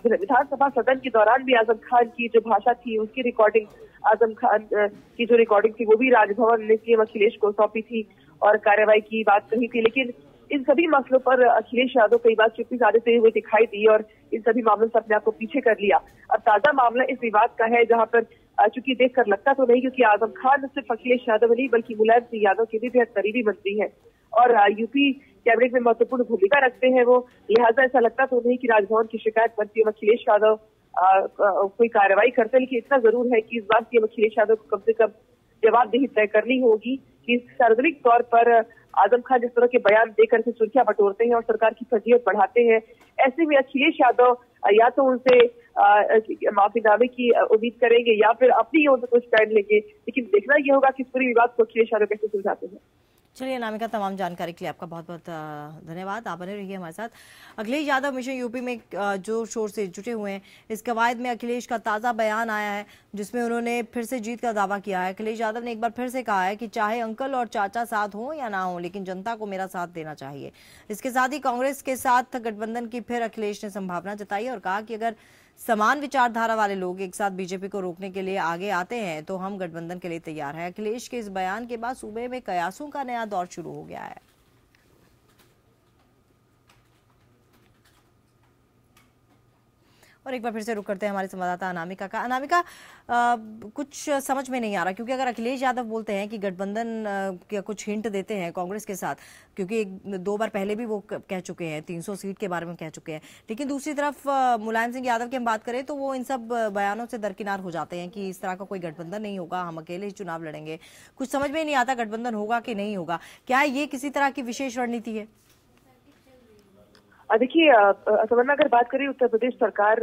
विधानसभा सदन के दौरान भी आजम खान की जो भाषा थी उसकी रिकॉर्डिंग, आजम खान की जो रिकॉर्डिंग थी वो भी राजभवन ने सीएम अखिलेश को सौंपी थी और कार्रवाई की बात कही थी। लेकिन इन सभी मसलों पर अखिलेश यादव कई बार चुप्पी साधते हुए दिखाई दी और इन सभी मामलों से अपने आप को पीछे कर लिया। अब ताजा मामला इस विवाद का है, जहां पर चूंकि देखकर लगता तो नहीं, क्योंकि आजम खान सिर्फ अखिलेश यादव नहीं बल्कि मुलायम सिंह यादव के भी बेहद करीबी मंत्री हैं और यूपी कैबिनेट में महत्वपूर्ण भूमिका रखते हैं वो, लिहाजा ऐसा लगता तो नहीं कि राजभवन की शिकायत पर सीएम अखिलेश यादव कोई कार्रवाई करते। लेकिन इतना जरूर है कि इस बार सीएम अखिलेश यादव को कम से कम जवाबदेही तय करनी होगी कि सार्वजनिक तौर पर आजम खान जिस तरह के बयान देकर के सुर्खियां बटोरते हैं और सरकार की फजीहत बढ़ाते हैं, ऐसे में अखिलेश यादव या तो उनसे माफीनामे की उम्मीद करेंगे या फिर अपनी ओर से कुछ स्टैंड लेंगे। लेकिन देखना यह होगा कि इस पूरी विवाद को अखिलेश यादव कैसे सुलझाते हैं। चलिए अनामिका, तमाम जानकारी के लिए आपका बहुत बहुत धन्यवाद। आप बने रहिए हमारे साथ। अखिलेश यादव मिशन यूपी में जोर शोर से जुटे हुए हैं। इस कवायद में अखिलेश का ताज़ा बयान आया है जिसमें उन्होंने फिर से जीत का दावा किया है। अखिलेश यादव ने एक बार फिर से कहा है कि चाहे अंकल और चाचा साथ हों या ना हों, लेकिन जनता को मेरा साथ देना चाहिए। इसके साथ ही कांग्रेस के साथ गठबंधन की फिर अखिलेश ने संभावना जताई और कहा कि अगर समान विचारधारा वाले लोग एक साथ बीजेपी को रोकने के लिए आगे आते हैं तो हम गठबंधन के लिए तैयार हैं। अखिलेश के इस बयान के बाद सूबे में कयासों का नया दौर शुरू हो गया है। और एक बार फिर से रुक करते हैं हमारे संवाददाता अनामिका का। अनामिका, कुछ समझ में नहीं आ रहा, क्योंकि अगर अखिलेश यादव बोलते हैं कि गठबंधन का कुछ हिंट देते हैं कांग्रेस के साथ, क्योंकि 2 बार पहले भी वो कह चुके हैं, 300 सीट के बारे में कह चुके हैं, लेकिन दूसरी तरफ मुलायम सिंह यादव की हम बात करें तो वो इन सब बयानों से दरकिनार हो जाते हैं कि इस तरह का कोई गठबंधन नहीं होगा, हम अकेले ही चुनाव लड़ेंगे। कुछ समझ में नहीं आता गठबंधन होगा कि नहीं होगा। क्या ये किसी तरह की विशेष रणनीति है? देखिए तमन्ना, अगर बात करें उत्तर प्रदेश सरकार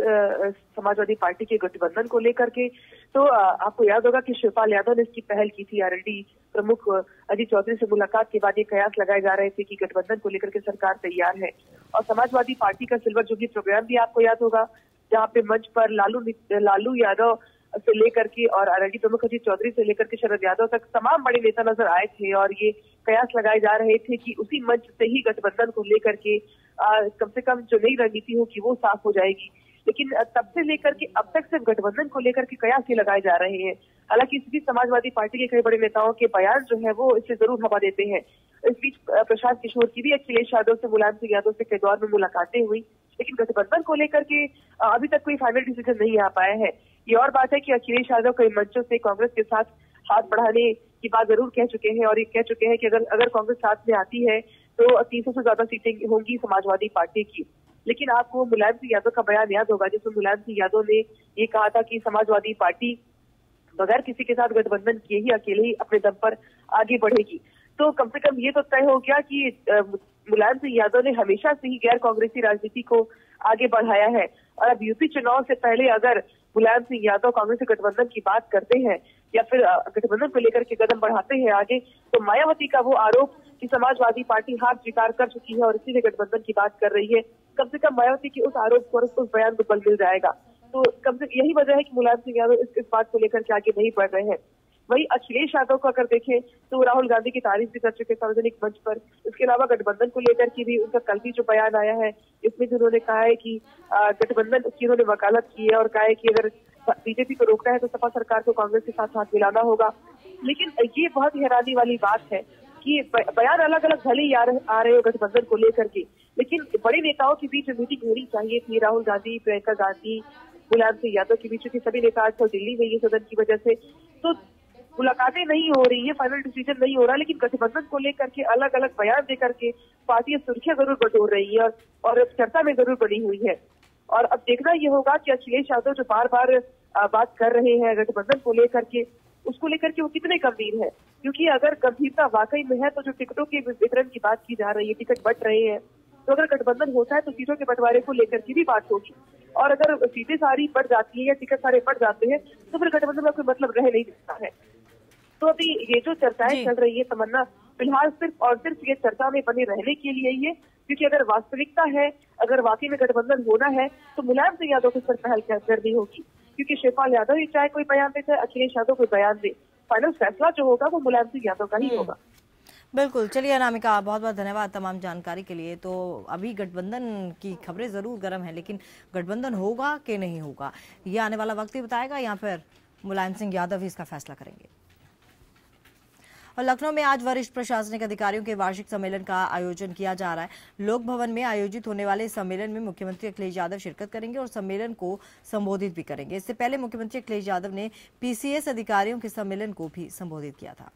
समाजवादी पार्टी के गठबंधन को लेकर के, तो आपको याद होगा कि शिवपाल यादव ने इसकी पहल की थी। आरएलडी प्रमुख अजीत चौधरी से मुलाकात के बाद ये कयास लगाए जा रहे थे कि गठबंधन को लेकर के सरकार तैयार है। और समाजवादी पार्टी का सिल्वर जुबली प्रोग्राम भी आपको याद होगा, जहाँ पे मंच पर लालू यादव से लेकर के और आरएलडी प्रमुख अजीत चौधरी से लेकर के शरद यादव तक तमाम बड़े नेता नजर आए थे और ये कयास लगाए जा रहे थे कि उसी मंच से ही गठबंधन को लेकर के कम से कम जो नई रणनीति होगी वो साफ हो जाएगी। लेकिन तब से लेकर के अब तक सिर्फ गठबंधन को लेकर के कयास ही लगाए जा रहे हैं। हालांकि इस बीच समाजवादी पार्टी के कई बड़े नेताओं के बयान जो है वो इससे जरूर हवा देते हैं। इस बीच प्रशांत किशोर की भी अखिलेश यादव से मुलायम सिंह यादव से के दौर में मुलाकातें हुई, लेकिन गठबंधन को लेकर के अभी तक कोई फाइनल डिसीजन नहीं आ पाया है। ये और बात है कि अखिलेश यादव कई मंचों से कांग्रेस के साथ हाथ बढ़ाने की बात जरूर कह चुके हैं और ये कह चुके हैं कि अगर कांग्रेस साथ में आती है तो 300 से ज्यादा सीटें होंगी समाजवादी पार्टी की। लेकिन आपको मुलायम सिंह यादव का बयान याद होगा, जिसमें मुलायम सिंह यादव ने ये कहा था कि समाजवादी पार्टी बगैर किसी के साथ गठबंधन किए ही अकेले ही अपने दम पर आगे बढ़ेगी। तो कम से कम ये तो तय हो गया कि मुलायम सिंह यादव ने हमेशा से ही गैर कांग्रेसी राजनीति को आगे बढ़ाया है। और अब यूपी चुनाव से पहले अगर मुलायम सिंह यादव कांग्रेस से गठबंधन की बात करते हैं या फिर गठबंधन को लेकर के कदम बढ़ाते हैं आगे, तो मायावती का वो आरोप कि समाजवादी पार्टी हार स्वीकार कर चुकी है और इसीलिए गठबंधन की बात कर रही है, कम से कम मायावती के उस आरोप पर उस बयान को बल मिल जाएगा। तो कम से यही वजह है कि मुलायम सिंह यादव इस बात को लेकर के आगे नहीं बढ़ रहे हैं। वही अखिलेश यादव को अगर देखें तो राहुल गांधी की तारीफ भी कर चुके सार्वजनिक मंच पर। इसके अलावा गठबंधन को लेकर के भी उनका कल भी जो बयान आया है, इसमें भी उन्होंने कहा है कि गठबंधन की उन्होंने वकालत की है और कहा है कि अगर बीजेपी को रोकना है तो सपा सरकार को कांग्रेस के साथ हाथ मिलाना होगा। लेकिन ये बहुत ही हैरानी वाली बात है कि बयान अलग अलग भले ही आ रहे हो गठबंधन को लेकर के, लेकिन बड़े नेताओं के बीच मीटिंग होनी चाहिए थी। राहुल गांधी, प्रियंका गांधी, मुलायम सिंह यादव के बीच, सभी नेता आजकल दिल्ली में ये सदन की वजह से तो मुलाकातें नहीं हो रही है, फाइनल डिसीजन नहीं हो रहा। लेकिन गठबंधन को लेकर के अलग अलग बयान देकर के पार्टियां सुर्खियां जरूर बटोर रही है और चर्चा में जरूर बनी हुई है। और अब देखना ये होगा कि अखिलेश यादव जो बार बार बात कर रहे हैं गठबंधन को लेकर के, उसको लेकर के वो कितने गंभीर है। क्योंकि अगर गंभीरता वाकई में है तो जो टिकटों के वितरण की बात की जा रही है, टिकट बंट रहे हैं, तो अगर गठबंधन होता है तो सीटों के बंटवारे को लेकर की भी बात होगी। और अगर सीटें सारी बढ़ जाती है या टिकट सारे बढ़ जाते हैं तो फिर गठबंधन का कोई मतलब रह नहीं सकता है। तो अभी ये जो चर्चाएं चल रही है तमन्ना, फिलहाल सिर्फ और सिर्फ ये चर्चा में बने रहने के लिए ही है। क्योंकि अगर वास्तविकता है, अगर वाकई में गठबंधन होना है तो मुलायम सिंह यादव को सिर्फ पहल करनी होगी। क्योंकि शिवपाल यादव ही चाहे कोई बयान दे, चाहे अखिलेश यादव कोई बयान दे, फाइनल फैसला जो होगा वो मुलायम सिंह यादव का ही होगा। बिल्कुल। चलिए अनामिका, बहुत बहुत धन्यवाद तमाम जानकारी के लिए। तो अभी गठबंधन की खबरें जरूर गर्म है, लेकिन गठबंधन होगा कि नहीं होगा ये आने वाला वक्त ही बताएगा, या फिर मुलायम सिंह यादव ही इसका फैसला करेंगे। और लखनऊ में आज वरिष्ठ प्रशासनिक अधिकारियों के वार्षिक सम्मेलन का आयोजन किया जा रहा है। लोक भवन में आयोजित होने वाले सम्मेलन में मुख्यमंत्री अखिलेश यादव शिरकत करेंगे और सम्मेलन को संबोधित भी करेंगे। इससे पहले मुख्यमंत्री अखिलेश यादव ने पीसीएस अधिकारियों के सम्मेलन को भी संबोधित किया था।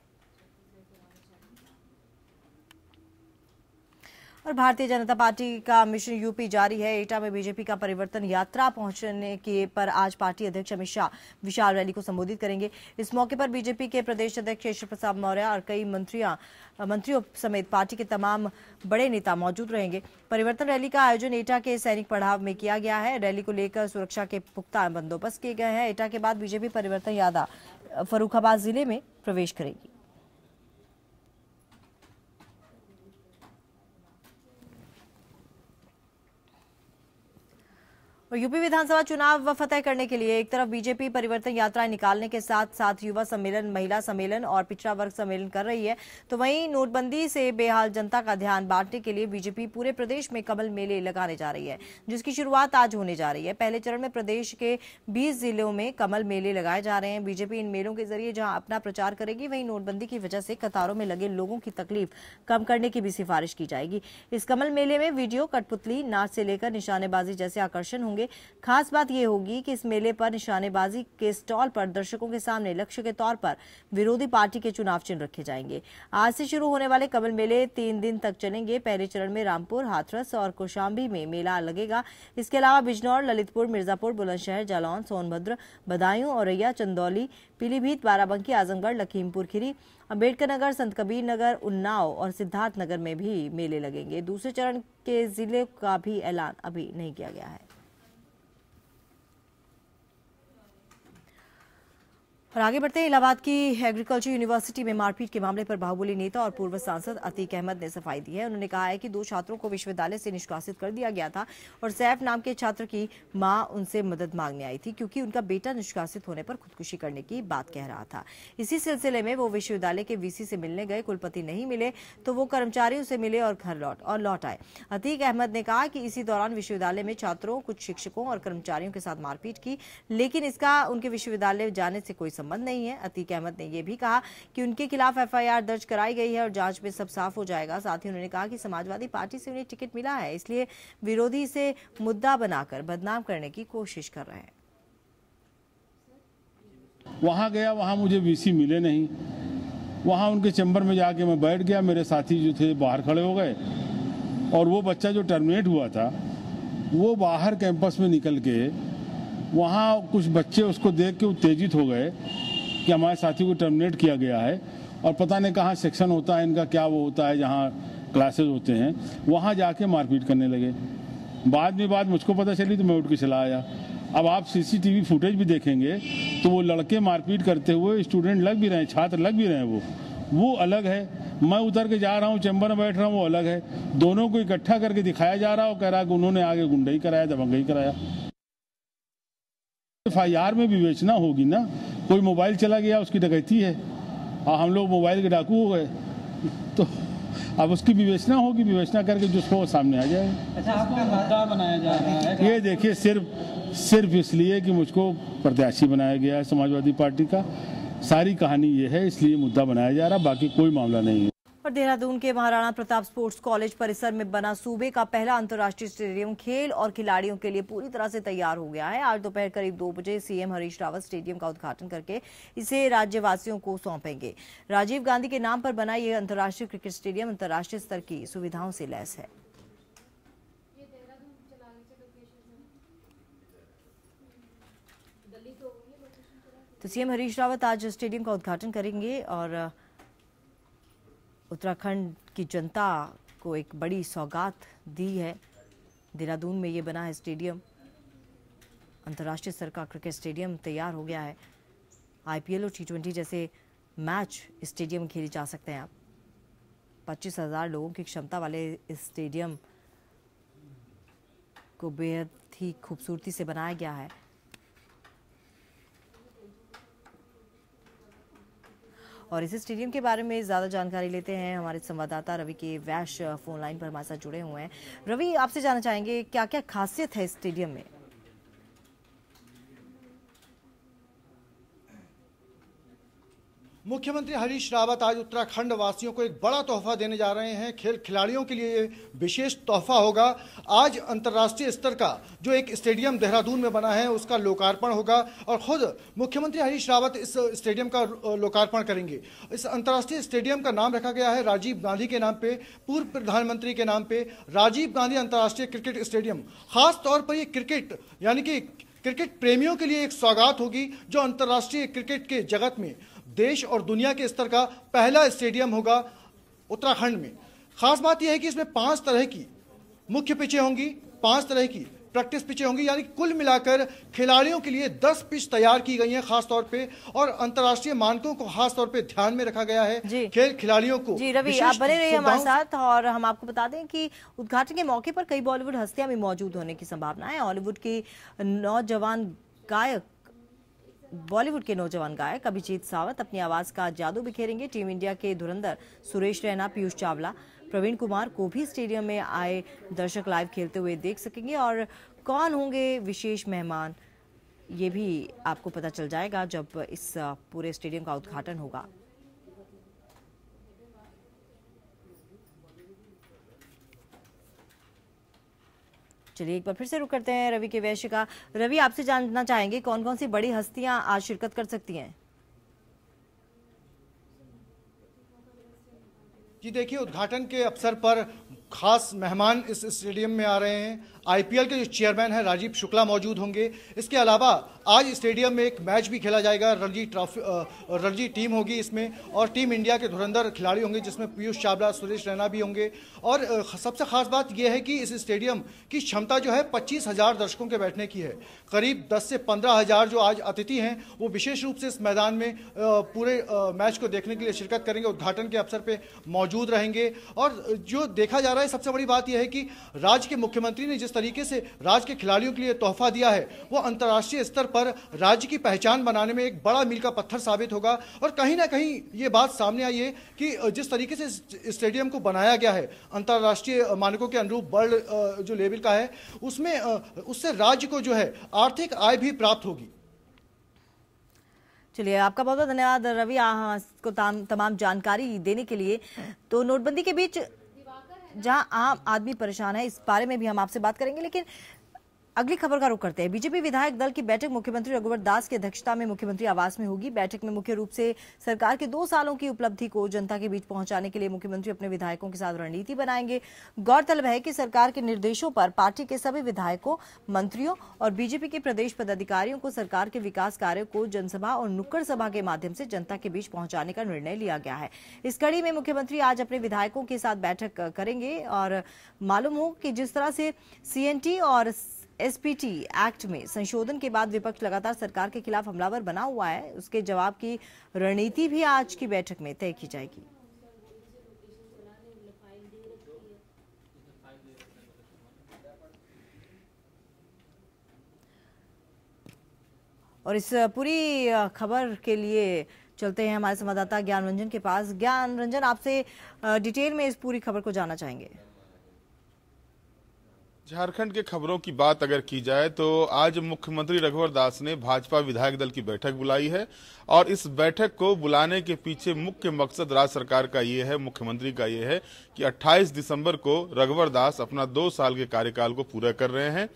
और भारतीय जनता पार्टी का मिशन यूपी जारी है। एटा में बीजेपी का परिवर्तन यात्रा पहुंचने के पर आज पार्टी अध्यक्ष अमित शाह विशाल रैली को संबोधित करेंगे। इस मौके पर बीजेपी के प्रदेश अध्यक्ष केशव प्रसाद मौर्य और कई मंत्रियों समेत पार्टी के तमाम बड़े नेता मौजूद रहेंगे। परिवर्तन रैली का आयोजन एटा के सैनिक पड़ाव में किया गया है। रैली को लेकर सुरक्षा के पुख्ता बंदोबस्त किए गए हैं। एटा के बाद बीजेपी परिवर्तन यात्रा फर्रुखाबाद जिले में प्रवेश करेगी। और यूपी विधानसभा चुनाव फतेह करने के लिए एक तरफ बीजेपी परिवर्तन यात्राएं निकालने के साथ साथ युवा सम्मेलन, महिला सम्मेलन और पिछड़ा वर्ग सम्मेलन कर रही है, तो वहीं नोटबंदी से बेहाल जनता का ध्यान बांटने के लिए बीजेपी पूरे प्रदेश में कमल मेले लगाने जा रही है, जिसकी शुरुआत आज होने जा रही है। पहले चरण में प्रदेश के 20 जिलों में कमल मेले लगाए जा रहे हैं। बीजेपी इन मेलों के जरिए जहां अपना प्रचार करेगी, वहीं नोटबंदी की वजह से कतारों में लगे लोगों की तकलीफ कम करने की भी सिफारिश की जाएगी। इस कमल मेले में वीडियो, कठपुतली, नाच से लेकर निशानेबाजी जैसे आकर्षण होंगे। होंगे। खास बात यह होगी कि इस मेले पर निशानेबाजी के स्टॉल पर दर्शकों के सामने लक्ष्य के तौर पर विरोधी पार्टी के चुनाव चिन्ह रखे जाएंगे। आज से शुरू होने वाले कमल मेले 3 दिन तक चलेंगे। पहले चरण में रामपुर, हाथरस और कौशाम्बी में मेला लगेगा। इसके अलावा बिजनौर, ललितपुर, मिर्जापुर, बुलंदशहर, जालौन, सोनभद्र, बदायूं, औरैया, चंदौली, पीलीभीत, बाराबंकी, आजमगढ़, लखीमपुर खीरी, अम्बेडकर नगर, संत कबीर नगर, उन्नाव और सिद्धार्थ नगर में भी मेले लगेंगे। दूसरे चरण के जिले का भी ऐलान अभी नहीं किया गया है। और आगे बढ़ते हैं। इलाहाबाद की एग्रीकल्चर यूनिवर्सिटी में मारपीट के मामले पर बाहुबली नेता और पूर्व सांसद अतीक अहमद ने सफाई दी है। उन्होंने कहा है कि 2 छात्रों को विश्वविद्यालय से निष्कासित कर दिया गया था और सैफ नाम के छात्र की मां उनसे मदद मांगने आई थी क्योंकि उनका बेटा निष्कासित होने पर खुदकुशी करने की बात कह रहा था। इसी सिलसिले में वो विश्वविद्यालय के वीसी से मिलने गए। कुलपति नहीं मिले तो वो कर्मचारियों से मिले और घर लौट आए। अतीक अहमद ने कहा कि इसी दौरान विश्वविद्यालय में छात्रों, कुछ शिक्षकों और कर्मचारियों के साथ मारपीट की, लेकिन इसका उनके विश्वविद्यालय जाने से कोई संबंध नहीं है। अतीक अहमद ने यह भी कहा कि उनके खिलाफ एफआईआर दर्ज कराई गई है और जांच में सब साफ हो जाएगा। साथ ही उन्होंने कहा कि समाजवादी पार्टी से उन्हें टिकट मिला है, इसलिए विरोधी इसे मुद्दा बनाकर बदनाम करने की कोशिश कर रहे हैं। वहां गया, वहां मुझे वीसी मिले नहीं। वहां उनके चैम्बर में जाके मैं बैठ गया, मेरे साथी जो थे बाहर खड़े हो गए और वो बच्चा जो टर्मिनेट हुआ था वो बाहर कैंपस में निकल के वहाँ कुछ बच्चे उसको देख के उत्तेजित हो गए कि हमारे साथी को टर्मिनेट किया गया है और पता नहीं कहाँ सेक्शन होता है इनका, क्या वो होता है जहाँ क्लासेस होते हैं, वहाँ जाके मारपीट करने लगे। बाद में बात मुझको पता चली तो मैं उठ के चला आया। अब आप सीसीटीवी फुटेज भी देखेंगे तो वो लड़के मारपीट करते हुए स्टूडेंट लग भी रहे हैं, छात्र लग भी रहे हैं, वो अलग है। मैं उतर के जा रहा हूँ, चैम्बर में बैठ रहा हूँ, वो अलग है। दोनों को इकट्ठा करके दिखाया जा रहा है और कह रहा है कि उन्होंने आगे गुंडई कराया, दबंगई कराया। एफआईआर में विवेचना होगी ना। कोई मोबाइल चला गया उसकी डकैती है और हम लोग मोबाइल के डाकू हो गए तो अब उसकी विवेचना होगी, विवेचना करके जिसको सामने आ जाए। अच्छा, आपका मुद्दा बनाया जा रहा है ये देखिए, सिर्फ इसलिए कि मुझको प्रत्याशी बनाया गया है समाजवादी पार्टी का, सारी कहानी ये है, इसलिए मुद्दा बनाया जा रहा, बाकी कोई मामला नहीं है। और देहरादून के महाराणा प्रताप स्पोर्ट्स कॉलेज परिसर में बना सूबे का पहला अंतर्राष्ट्रीय स्टेडियम खेल और खिलाड़ियों के लिए पूरी तरह से तैयार हो गया है। आज दोपहर करीब 2 बजे सीएम हरीश रावत स्टेडियम का उद्घाटन करके इसे राज्यवासियों को सौंपेंगे। राजीव गांधी के नाम पर बना यह अंतर्राष्ट्रीय क्रिकेट स्टेडियम अंतर्राष्ट्रीय स्तर की सुविधाओं से लैस है। तो सीएम हरीश रावत आज स्टेडियम का उद्घाटन करेंगे और उत्तराखंड की जनता को एक बड़ी सौगात दी है। देहरादून में ये बना है स्टेडियम, अंतर्राष्ट्रीय स्तर का क्रिकेट स्टेडियम तैयार हो गया है। आईपीएल और T20 जैसे मैच स्टेडियम में खेले जा सकते हैं। आप 25,000 लोगों की क्षमता वाले इस स्टेडियम को बेहद ही खूबसूरती से बनाया गया है। और इस स्टेडियम के बारे में ज़्यादा जानकारी लेते हैं। हमारे संवाददाता रवि के वैश फोन लाइन पर हमारे साथ जुड़े हुए हैं। रवि, आपसे जानना चाहेंगे क्या क्या खासियत है इस स्टेडियम में? मुख्यमंत्री हरीश रावत आज उत्तराखंड वासियों को एक बड़ा तोहफा देने जा रहे हैं। खेल खिलाड़ियों के लिए विशेष तोहफा होगा। आज अंतर्राष्ट्रीय स्तर का जो एक स्टेडियम देहरादून में बना है उसका लोकार्पण होगा और खुद मुख्यमंत्री हरीश रावत इस स्टेडियम का लोकार्पण करेंगे। इस अंतर्राष्ट्रीय स्टेडियम का नाम रखा गया है राजीव गांधी के नाम पे, पूर्व प्रधानमंत्री के नाम पे, राजीव गांधी अंतर्राष्ट्रीय क्रिकेट स्टेडियम। खास तौर पर ये क्रिकेट यानी कि क्रिकेट प्रेमियों के लिए एक सौगात होगी जो अंतर्राष्ट्रीय क्रिकेट के जगत में देश और दुनिया के स्तर का पहला स्टेडियम होगा उत्तराखंड में। खास बात यह है कि इसमें 5 तरह की मुख्य पिचें होंगी, 5 तरह की प्रैक्टिस पिचें होंगी, यानी कुल मिलाकर खिलाड़ियों के लिए 10 पिच तैयार की गई हैं खास तौर पे और अंतर्राष्ट्रीय मानकों को खास तौर पे ध्यान में रखा गया है खेल खिलाड़ियों को। जी रवि, आप बने रहिए हमारे साथ और हम आपको बता दें कि उद्घाटन के मौके पर कई बॉलीवुड हस्तियां भी मौजूद होने की संभावना है। बॉलीवुड के नौजवान गायक अभिजीत सावंत अपनी आवाज का जादू बिखेरेंगे। टीम इंडिया के धुरंधर सुरेश रैना, पीयूष चावला, प्रवीण कुमार को भी स्टेडियम में आए दर्शक लाइव खेलते हुए देख सकेंगे और कौन होंगे विशेष मेहमान ये भी आपको पता चल जाएगा जब इस पूरे स्टेडियम का उद्घाटन होगा। चलिए एक बार फिर से रुक करते हैं रवि के वैश्य का। रवि, आपसे जानना चाहेंगे कौन कौन सी बड़ी हस्तियां आज शिरकत कर सकती हैं? जी देखिए, उद्घाटन के अवसर पर खास मेहमान इस स्टेडियम में आ रहे हैं। आईपीएल के जो चेयरमैन हैं राजीव शुक्ला मौजूद होंगे। इसके अलावा आज स्टेडियम में एक मैच भी खेला जाएगा, रणजी टीम होगी इसमें, और टीम इंडिया के धुरंधर खिलाड़ी होंगे जिसमें पीयूष चावला, सुरेश रैना भी होंगे। और सबसे खास बात यह है कि इस स्टेडियम की क्षमता जो है 25,000 दर्शकों के बैठने की है। करीब 10 से 15,000 जो आज अतिथि हैं वो विशेष रूप से इस मैदान में पूरे मैच को देखने के लिए शिरकत करेंगे, उद्घाटन के अवसर पर मौजूद रहेंगे। और जो देखा जा रहा है, सबसे बड़ी बात यह है कि राज्य के मुख्यमंत्री ने जिस तरीके से राज्य के खिलाड़ियों के लिए तोहफा दिया है वो अंतर्राष्ट्रीय स्तर पर राज्य की पहचान बनाने में एक बड़ा मील का पत्थर साबित होगा। और कहीं ना कहीं ये बात सामने आई है कि जिस तरीके से स्टेडियम को बनाया गया है अंतर्राष्ट्रीय मानकों के अनुरूप वर्ल्ड जो लेवल का है, उसमें उससे राज्य को जो है आर्थिक आय भी प्राप्त होगी। चलिए, आपका बहुत बहुत धन्यवाद रवि को तमाम जानकारी देने के लिए। तो नोटबंदी के बीच जहां आम आदमी परेशान है, इस बारे में भी हम आपसे बात करेंगे, लेकिन अगली खबर का रुख करते हैं। बीजेपी विधायक दल की बैठक मुख्यमंत्री रघुवर दास की अध्यक्षता में मुख्यमंत्री आवास में होगी। बैठक में मुख्य रूप से सरकार के 2 सालों की उपलब्धि को जनता के बीच पहुंचाने के लिए मुख्यमंत्री अपने विधायकों के साथ रणनीति बनाएंगे। गौरतलब है कि सरकार के निर्देशों पर पार्टी के सभी विधायकों, मंत्रियों और बीजेपी के प्रदेश पदाधिकारियों को सरकार के विकास कार्यों को जनसभा और नुक्कड़ सभा के माध्यम से जनता के बीच पहुंचाने का निर्णय लिया गया है। इस कड़ी में मुख्यमंत्री आज अपने विधायकों के साथ बैठक करेंगे। और मालूम हो कि जिस तरह से सीएनटी और एसपीटी एक्ट में संशोधन के बाद विपक्ष लगातार सरकार के खिलाफ हमलावर बना हुआ है, उसके जवाब की रणनीति भी आज की बैठक में तय की जाएगी। और इस पूरी खबर के लिए चलते हैं हमारे संवाददाता ज्ञान रंजन के पास। ज्ञान रंजन, आपसे डिटेल में इस पूरी खबर को जानना चाहेंगे। झारखंड के खबरों की बात अगर की जाए तो आज मुख्यमंत्री रघुवर दास ने भाजपा विधायक दल की बैठक बुलाई है और इस बैठक को बुलाने के पीछे मुख्य मकसद राज्य सरकार का ये है, मुख्यमंत्री का ये है कि 28 दिसंबर को रघुवर दास अपना 2 साल के कार्यकाल को पूरा कर रहे हैं।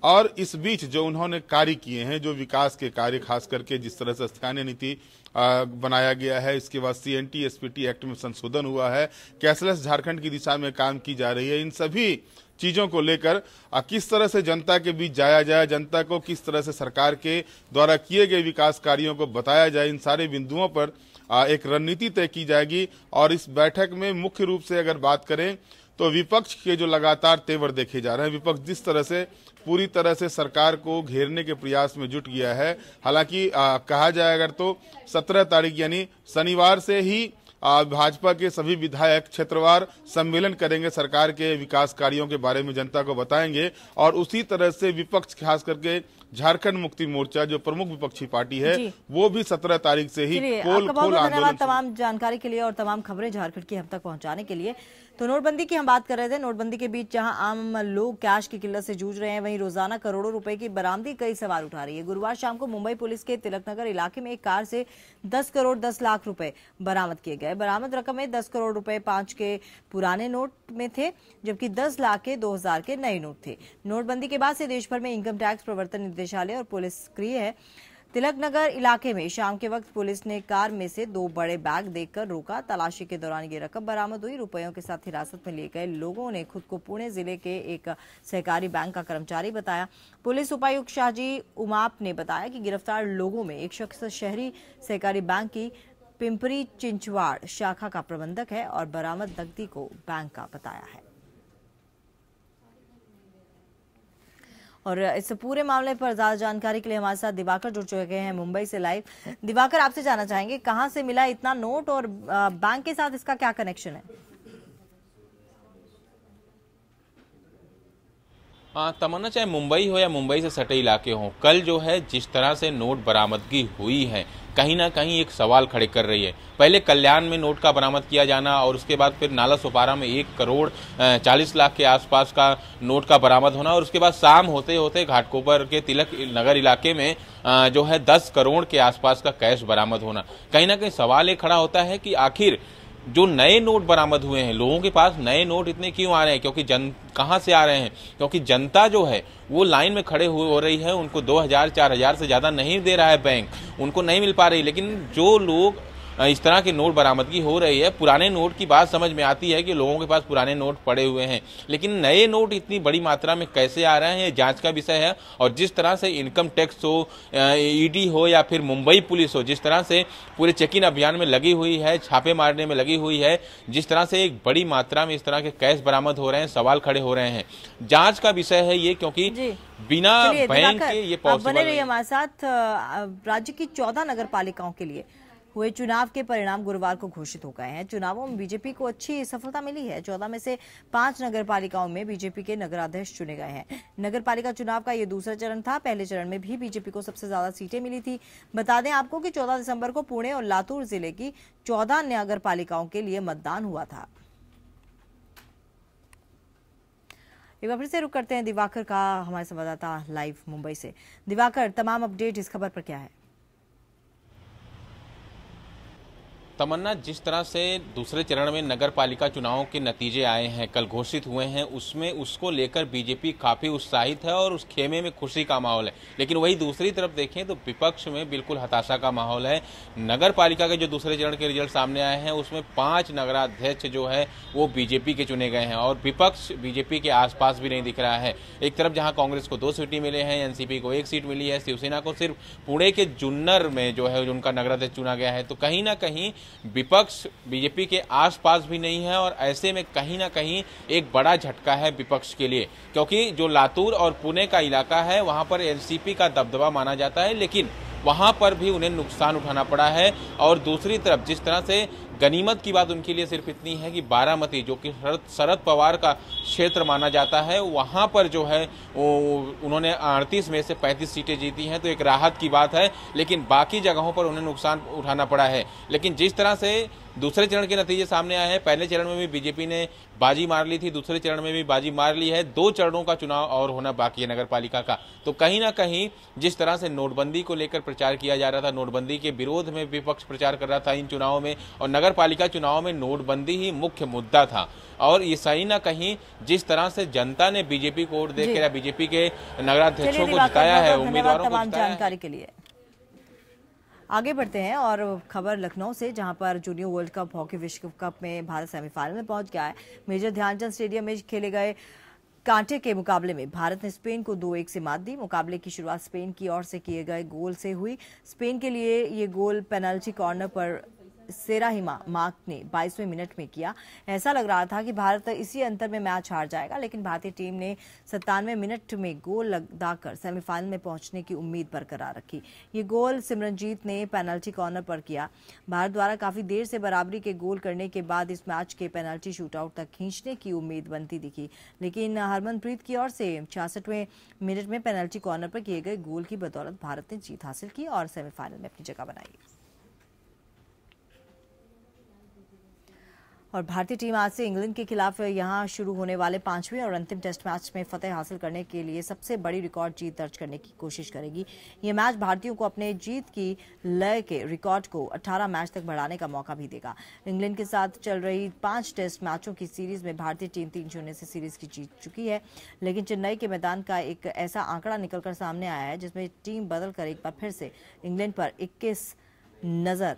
और इस बीच जो उन्होंने कार्य किए हैं, जो विकास के कार्य, खास करके जिस तरह से स्थानीय नीति बनाया गया है, इसके बाद सीएनटी एसपीटी एक्ट में संशोधन हुआ है, कैशलेस झारखंड की दिशा में काम की जा रही है, इन सभी चीजों को लेकर किस तरह से जनता के बीच जाया जाए, जनता को किस तरह से सरकार के द्वारा किए गए विकास कार्यों को बताया जाए, इन सारे बिंदुओं पर एक रणनीति तय की जाएगी। और इस बैठक में मुख्य रूप से अगर बात करें तो विपक्ष के जो लगातार तेवर देखे जा रहे हैं, विपक्ष जिस तरह से पूरी तरह से सरकार को घेरने के प्रयास में जुट गया है। हालांकि कहा जाए अगर तो 17 तारीख यानी शनिवार से ही भाजपा के सभी विधायक क्षेत्रवार सम्मेलन करेंगे, सरकार के विकास कार्यों के बारे में जनता को बताएंगे। और उसी तरह से विपक्ष, खास करके झारखंड मुक्ति मोर्चा जो प्रमुख विपक्षी पार्टी है, वो भी 17 तारीख से ही पोल खोल आंदोलन। तमाम जानकारी के लिए और तमाम खबरें झारखंड की हम तक पहुंचाने के लिए। तो नोटबंदी की हम बात कर रहे थे। नोटबंदी के बीच जहां आम लोग कैश की किल्लत से जूझ रहे हैं, वहीं रोजाना करोड़ों रुपए की बरामदी कई सवाल उठा रही है। गुरुवार शाम को मुंबई पुलिस के तिलकनगर इलाके में एक कार से 10 करोड़ 10 लाख रुपए बरामद किए गए। बरामद रकम में 10 करोड़ रुपए 5 के पुराने नोट में थे, जबकि 10 लाख के 2000 के नए नोट थे। नोटबंदी के बाद से देश भर में इनकम टैक्स प्रवर्तन निदेशालय और पुलिस सक्रिय है। तिलकनगर इलाके में शाम के वक्त पुलिस ने कार में से 2 बड़े बैग देखकर रोका। तलाशी के दौरान ये रकम बरामद हुई। रुपयों के साथ हिरासत में लिए गए लोगों ने खुद को पुणे जिले के एक सहकारी बैंक का कर्मचारी बताया। पुलिस उपायुक्त शाहजी उमाप ने बताया कि गिरफ्तार लोगों में एक शख्स शहरी सहकारी बैंक की पिंपरी चिंचवाड़ शाखा का प्रबंधक है और बरामद नकदी को बैंक का बताया है। और इस पूरे मामले पर ज्यादा जानकारी के लिए हमारे साथ दिवाकर जुड़ चुके हैं मुंबई से लाइव। दिवाकर, आपसे जानना चाहेंगे कहां से मिला इतना नोट और बैंक के साथ इसका क्या कनेक्शन है? तमन्ना, चाहे मुंबई हो या मुंबई से सटे इलाके हों, कल जो है जिस तरह से नोट बरामदगी हुई है, कहीं ना कहीं एक सवाल खड़े कर रही है। पहले कल्याण में नोट का बरामद किया जाना और उसके बाद फिर नाला सोपारा में 1 करोड़ 40 लाख के आसपास का नोट का बरामद होना और उसके बाद शाम होते होते घाटकोपर के तिलक नगर इलाके में जो है 10 करोड़ के आसपास का कैश बरामद होना। कहीं ना कहीं सवाल ये खड़ा होता है कि आखिर जो नए नोट बरामद हुए हैं, लोगों के पास नए नोट इतने क्यों आ रहे हैं? क्योंकि कहाँ से आ रहे हैं? क्योंकि जनता जो है वो लाइन में खड़े हो रही है, उनको 2000 4000 से ज्यादा नहीं दे रहा है बैंक, उनको नहीं मिल पा रही। लेकिन जो लोग इस तरह के नोट बरामदगी हो रही है, पुराने नोट की बात समझ में आती है कि लोगों के पास पुराने नोट पड़े हुए हैं, लेकिन नए नोट इतनी बड़ी मात्रा में कैसे आ रहे हैं, ये जांच का विषय है। और जिस तरह से इनकम टैक्स हो, ईडी हो या फिर मुंबई पुलिस हो, जिस तरह से पूरे चेकिंग अभियान में लगी हुई है, छापे मारने में लगी हुई है, जिस तरह से एक बड़ी मात्रा में इस तरह के कैश बरामद हो रहे हैं, सवाल खड़े हो रहे हैं। जांच का विषय है ये, क्योंकि बिना बैंक के ये पॉसिबल बने रहिए हमारे साथ। राज्य की 14 नगर पालिकाओं के लिए हुए चुनाव के परिणाम गुरुवार को घोषित हो गए हैं। चुनावों में बीजेपी को अच्छी सफलता मिली है। 14 में से 5 नगर पालिकाओं में बीजेपी के नगराध्यक्ष चुने गए हैं। नगर पालिका चुनाव का ये दूसरा चरण था। पहले चरण में भी बीजेपी को सबसे ज्यादा सीटें मिली थी। बता दें आपको कि 14 दिसंबर को पुणे और लातूर जिले की 14 नगर पालिकाओं के लिए मतदान हुआ था। एक बार फिर से रुक करते हैं दिवाकर का, हमारे संवाददाता लाइव मुंबई से। दिवाकर, तमाम अपडेट इस खबर पर क्या है? तमन्ना, जिस तरह से दूसरे चरण में नगर पालिका चुनावों के नतीजे आए हैं, कल घोषित हुए हैं, उसमें उसको लेकर बीजेपी काफी उत्साहित है और उस खेमे में खुशी का माहौल है। लेकिन वही दूसरी तरफ देखें तो विपक्ष में बिल्कुल हताशा का माहौल है। नगर पालिका के जो दूसरे चरण के रिजल्ट सामने आए हैं उसमें 5 नगराध्यक्ष जो है वो बीजेपी के चुने गए हैं और विपक्ष बीजेपी के आसपास भी नहीं दिख रहा है। एक तरफ जहां कांग्रेस को 2 सीटें मिले हैं, एनसीपी को 1 सीट मिली है, शिवसेना को सिर्फ पुणे के जुन्नर में जो है उनका नगराध्यक्ष चुना गया है। तो कहीं ना कहीं विपक्ष बीजेपी के आसपास भी नहीं है और ऐसे में कहीं ना कहीं एक बड़ा झटका है विपक्ष के लिए, क्योंकि जो लातूर और पुणे का इलाका है वहां पर एनसीपी का दबदबा माना जाता है, लेकिन वहां पर भी उन्हें नुकसान उठाना पड़ा है। और दूसरी तरफ जिस तरह से गनीमत की बात उनके लिए सिर्फ इतनी है कि बारामती, जो कि शरद पवार का क्षेत्र माना जाता है, वहां पर जो है उन्होंने 38 में से 35 सीटें जीती हैं, तो एक राहत की बात है। लेकिन बाकी जगहों पर उन्हें नुकसान उठाना पड़ा है। लेकिन जिस तरह से दूसरे चरण के नतीजे सामने आए हैं, पहले चरण में भी बीजेपी ने बाजी मार ली थी, दूसरे चरण में भी बाजी मार ली है। 2 चरणों का चुनाव और होना बाकी है नगर पालिका का। तो कहीं ना कहीं जिस तरह से नोटबंदी को लेकर प्रचार किया जा रहा था, नोटबंदी के विरोध में विपक्ष प्रचार कर रहा था इन चुनावों में, और नगर पालिका चुनाव में नोटबंदी ही मुख्य मुद्दा था। और ये सही ना कहीं जिस तरह से जनता ने बीजेपी को वोट देकर या बीजेपी के नगराध्यक्षों को जिताया है, उम्मीदवारों को जिताया है। जानकारी के लिए आगे बढ़ते हैं और खबर लखनऊ से, जहां पर जूनियर वर्ल्ड कप हॉकी विश्व कप में भारत सेमीफाइनल में पहुंच गया है। मेजर ध्यानचंद स्टेडियम में खेले गए कांटे के मुकाबले में भारत ने स्पेन को 2-1 से मात दी। मुकाबले की शुरुआत स्पेन की ओर से किए गए गोल से हुई। स्पेन के लिए ये गोल पेनल्टी कॉर्नर पर सेराहिमा मार्क ने 22वें मिनट में किया। ऐसा लग रहा था कि भारत इसी अंतर में मैच हार जाएगा, लेकिन भारतीय टीम ने 97वें मिनट में गोल लगाकर सेमीफाइनल में पहुंचने की उम्मीद बरकरार रखी। ये गोल सिमरनजीत ने पेनल्टी कॉर्नर पर किया। भारत द्वारा काफी देर से बराबरी के गोल करने के बाद इस मैच के पेनल्टी शूटआउट तक खींचने की उम्मीद बनती दिखी, लेकिन हरमनप्रीत की ओर से 66वें मिनट में पेनल्टी कॉर्नर पर किए गए गोल की बदौलत भारत ने जीत हासिल की और सेमीफाइनल में अपनी जगह बनाई। और भारतीय टीम आज से इंग्लैंड के खिलाफ यहां शुरू होने वाले 5वें और अंतिम टेस्ट मैच में फतेह हासिल करने के लिए सबसे बड़ी रिकॉर्ड जीत दर्ज करने की कोशिश करेगी। ये मैच भारतीयों को अपने जीत की लय के रिकॉर्ड को 18 मैच तक बढ़ाने का मौका भी देगा। इंग्लैंड के साथ चल रही 5 टेस्ट मैचों की सीरीज में भारतीय टीम 3-0 से सीरीज की जीत चुकी है, लेकिन चेन्नई के मैदान का एक ऐसा आंकड़ा निकलकर सामने आया है जिसमें टीम बदलकर एक बार फिर से इंग्लैंड पर 21 नजर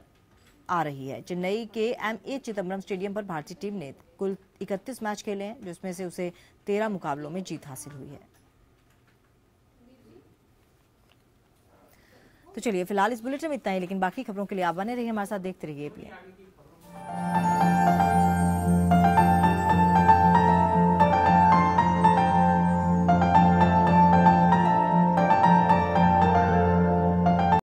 आ रही है। चेन्नई के एमए चिदम्बरम स्टेडियम पर भारतीय टीम ने कुल 31 मैच खेले हैं, जिसमें से उसे 13 मुकाबलों में जीत हासिल हुई है। तो चलिए फिलहाल इस बुलेटिन में इतना ही, लेकिन बाकी खबरों के लिए आप बने रहिए हमारे साथ, देखते रहिए APN।